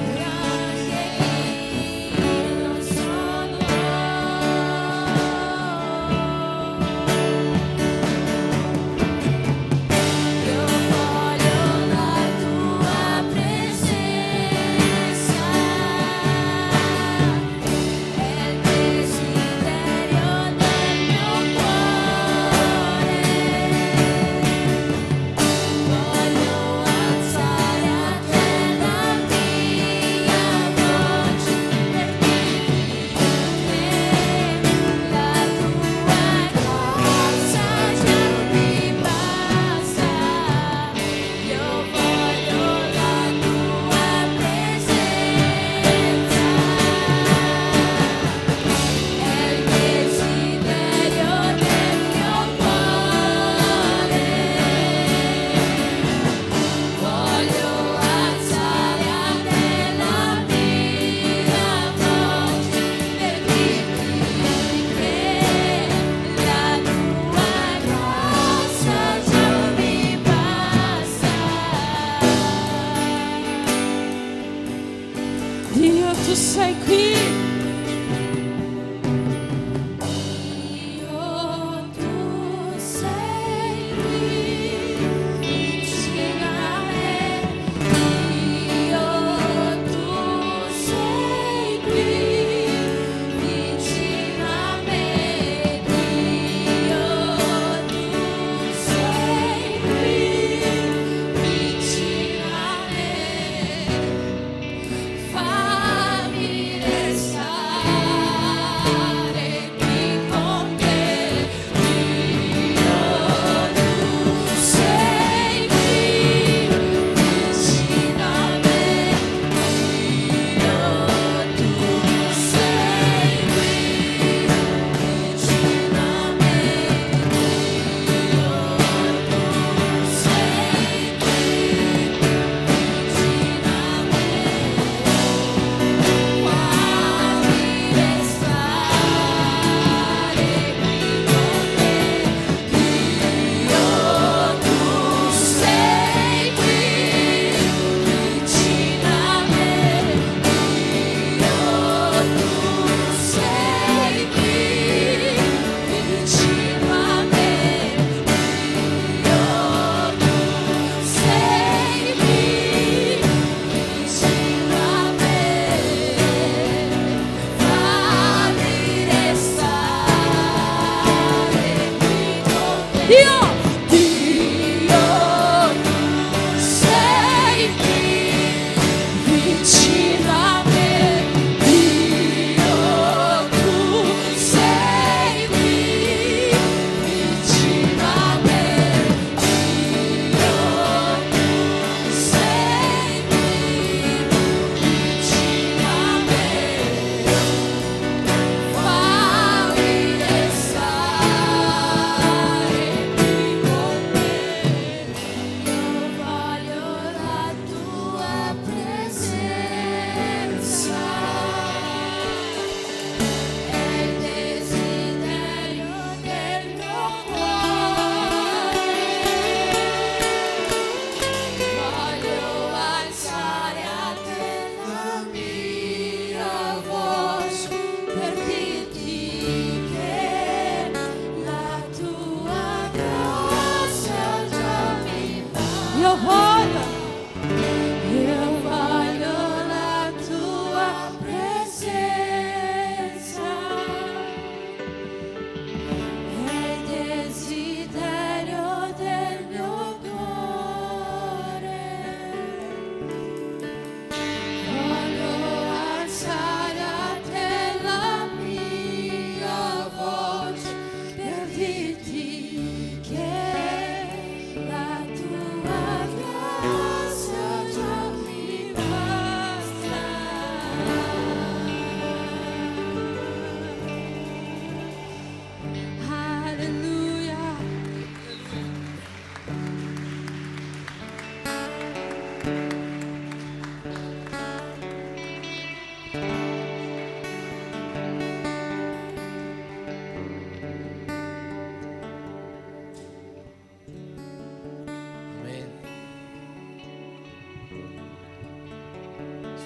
e anche chi non sono. Io voglio la tua presenza, è il desiderio del mio cuore. Voglio alzare a te la mia voce per dirti che la tua grazia già mi basta. Io voglio la tua presenza, è il desiderio del mio cuore. Voglio alzare a te la mia voce per dirti che la tua grazia già mi basta. Dio, tu sei qui. Dio, tu sei qui vicino a me. Dio, tu sei qui vicino a me. Dio, tu sei qui vicino a me. Fammi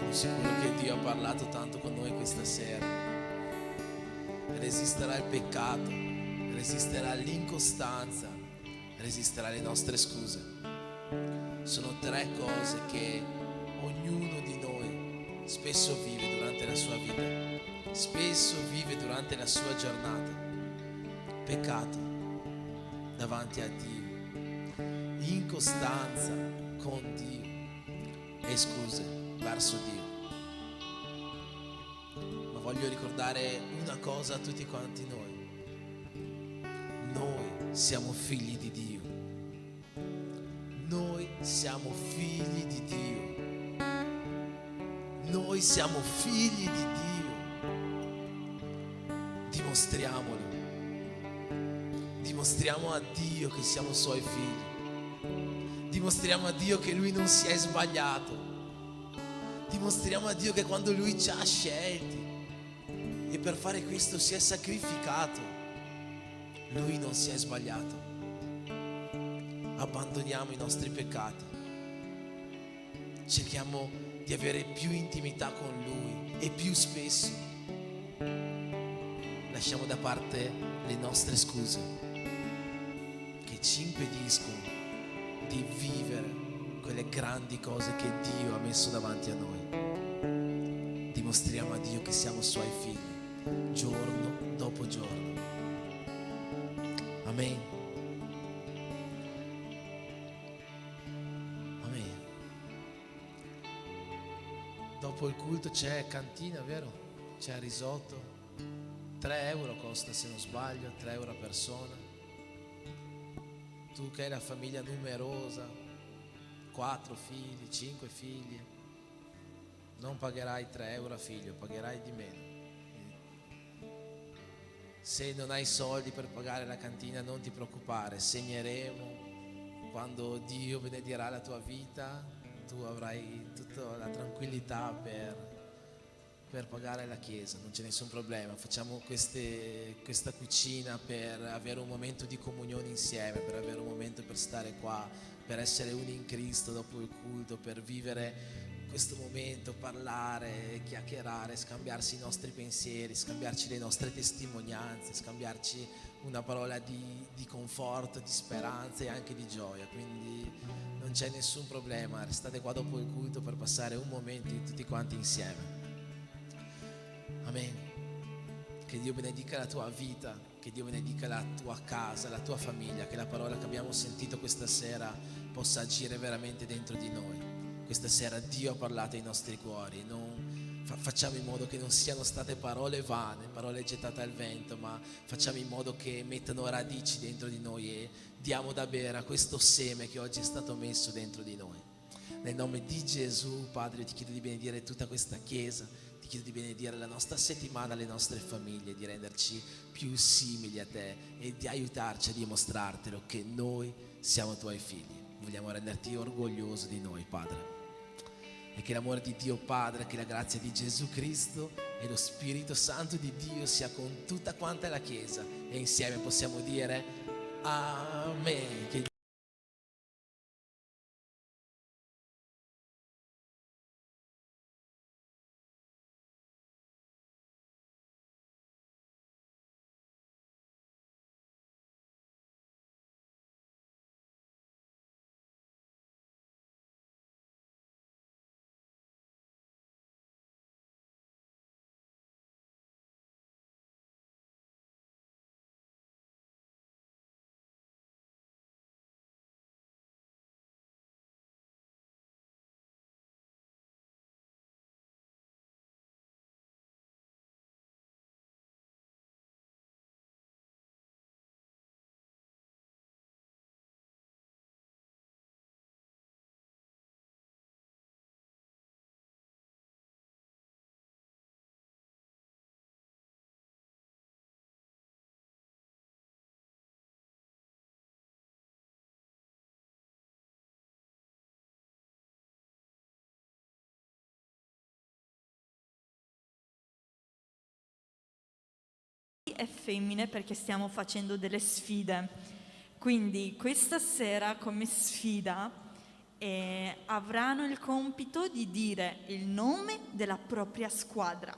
Sono sicuro che Dio ha parlato tanto con noi questa sera. Resisterà il peccato, resisterà l'incostanza, resisterà le nostre scuse. Sono 3 cose che ognuno di noi spesso vive durante la sua vita, spesso vive durante la sua giornata. Peccato davanti a Dio, incostanza con Dio e scuse verso Dio. Ma voglio ricordare una cosa a tutti quanti noi. Noi siamo figli di Dio. Noi siamo figli di Dio. Noi siamo figli di Dio. Dimostriamolo. Dimostriamo a Dio che siamo Suoi figli. Dimostriamo a Dio che Lui non si è sbagliato. Dimostriamo a Dio che quando Lui ci ha scelti e per fare questo si è sacrificato, Lui non si è sbagliato. Abbandoniamo i nostri peccati. Cerchiamo di avere più intimità con Lui e più spesso. Lasciamo da parte le nostre scuse che ci impediscono di vivere quelle grandi cose che Dio ha messo davanti a noi. Dimostriamo a Dio che siamo Suoi figli, giorno dopo giorno. Amen. Amen. Dopo il culto c'è cantina, vero? C'è risotto. 3 euro costa, se non sbaglio, 3 euro a persona. Tu che hai la famiglia numerosa, 4 figli, 5 figli, non pagherai 3 euro a figlio, pagherai di meno. Se non hai soldi per pagare la cantina, non ti preoccupare, segneremo. Quando Dio benedirà la tua vita, tu avrai tutta la tranquillità per pagare la chiesa, non c'è nessun problema. Facciamo questa cucina per avere un momento di comunione insieme, per avere un momento per stare qua, per essere uni in Cristo dopo il culto, per vivere questo momento, parlare, chiacchierare, scambiarsi i nostri pensieri, scambiarci le nostre testimonianze, scambiarci una parola di conforto, di speranza e anche di gioia. Quindi non c'è nessun problema, restate qua dopo il culto per passare un momento tutti quanti insieme. Amen. Che Dio benedica la tua vita, che Dio benedica la tua casa, la tua famiglia, che la parola che abbiamo sentito questa sera possa agire veramente dentro di noi. Questa sera Dio ha parlato ai nostri cuori. Facciamo in modo che non siano state parole vane, parole gettate al vento, ma facciamo in modo che mettano radici dentro di noi e diamo da bere a questo seme che oggi è stato messo dentro di noi. Nel nome di Gesù, Padre, io ti chiedo di benedire tutta questa chiesa, ti chiedo di benedire la nostra settimana, le nostre famiglie, di renderci più simili a te e di aiutarci a dimostrartelo che noi siamo tuoi figli. Vogliamo renderti orgoglioso di noi, Padre. E che l'amore di Dio Padre, che la grazia di Gesù Cristo e lo Spirito Santo di Dio sia con tutta quanta la Chiesa. E insieme possiamo dire Amen. Che e femmine, perché stiamo facendo delle sfide. Quindi questa sera come sfida e avranno il compito di dire il nome della propria squadra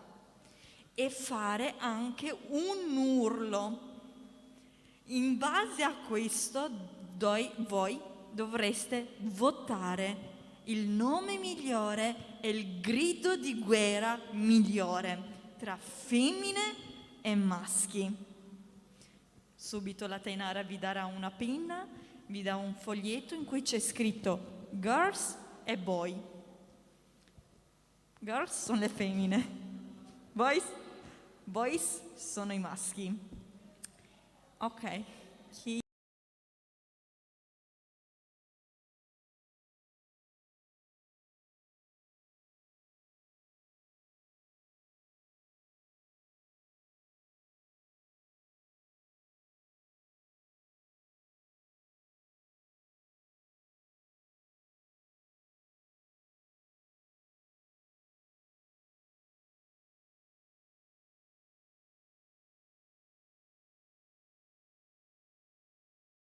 e fare anche un urlo. In base a questo voi dovreste votare il nome migliore e il grido di guerra migliore tra femmine e maschi. Subito la Tainara vi darà una penna, vi dà un foglietto in cui c'è scritto girls e boy. Girls sono le femmine, boys sono i maschi. Ok, chi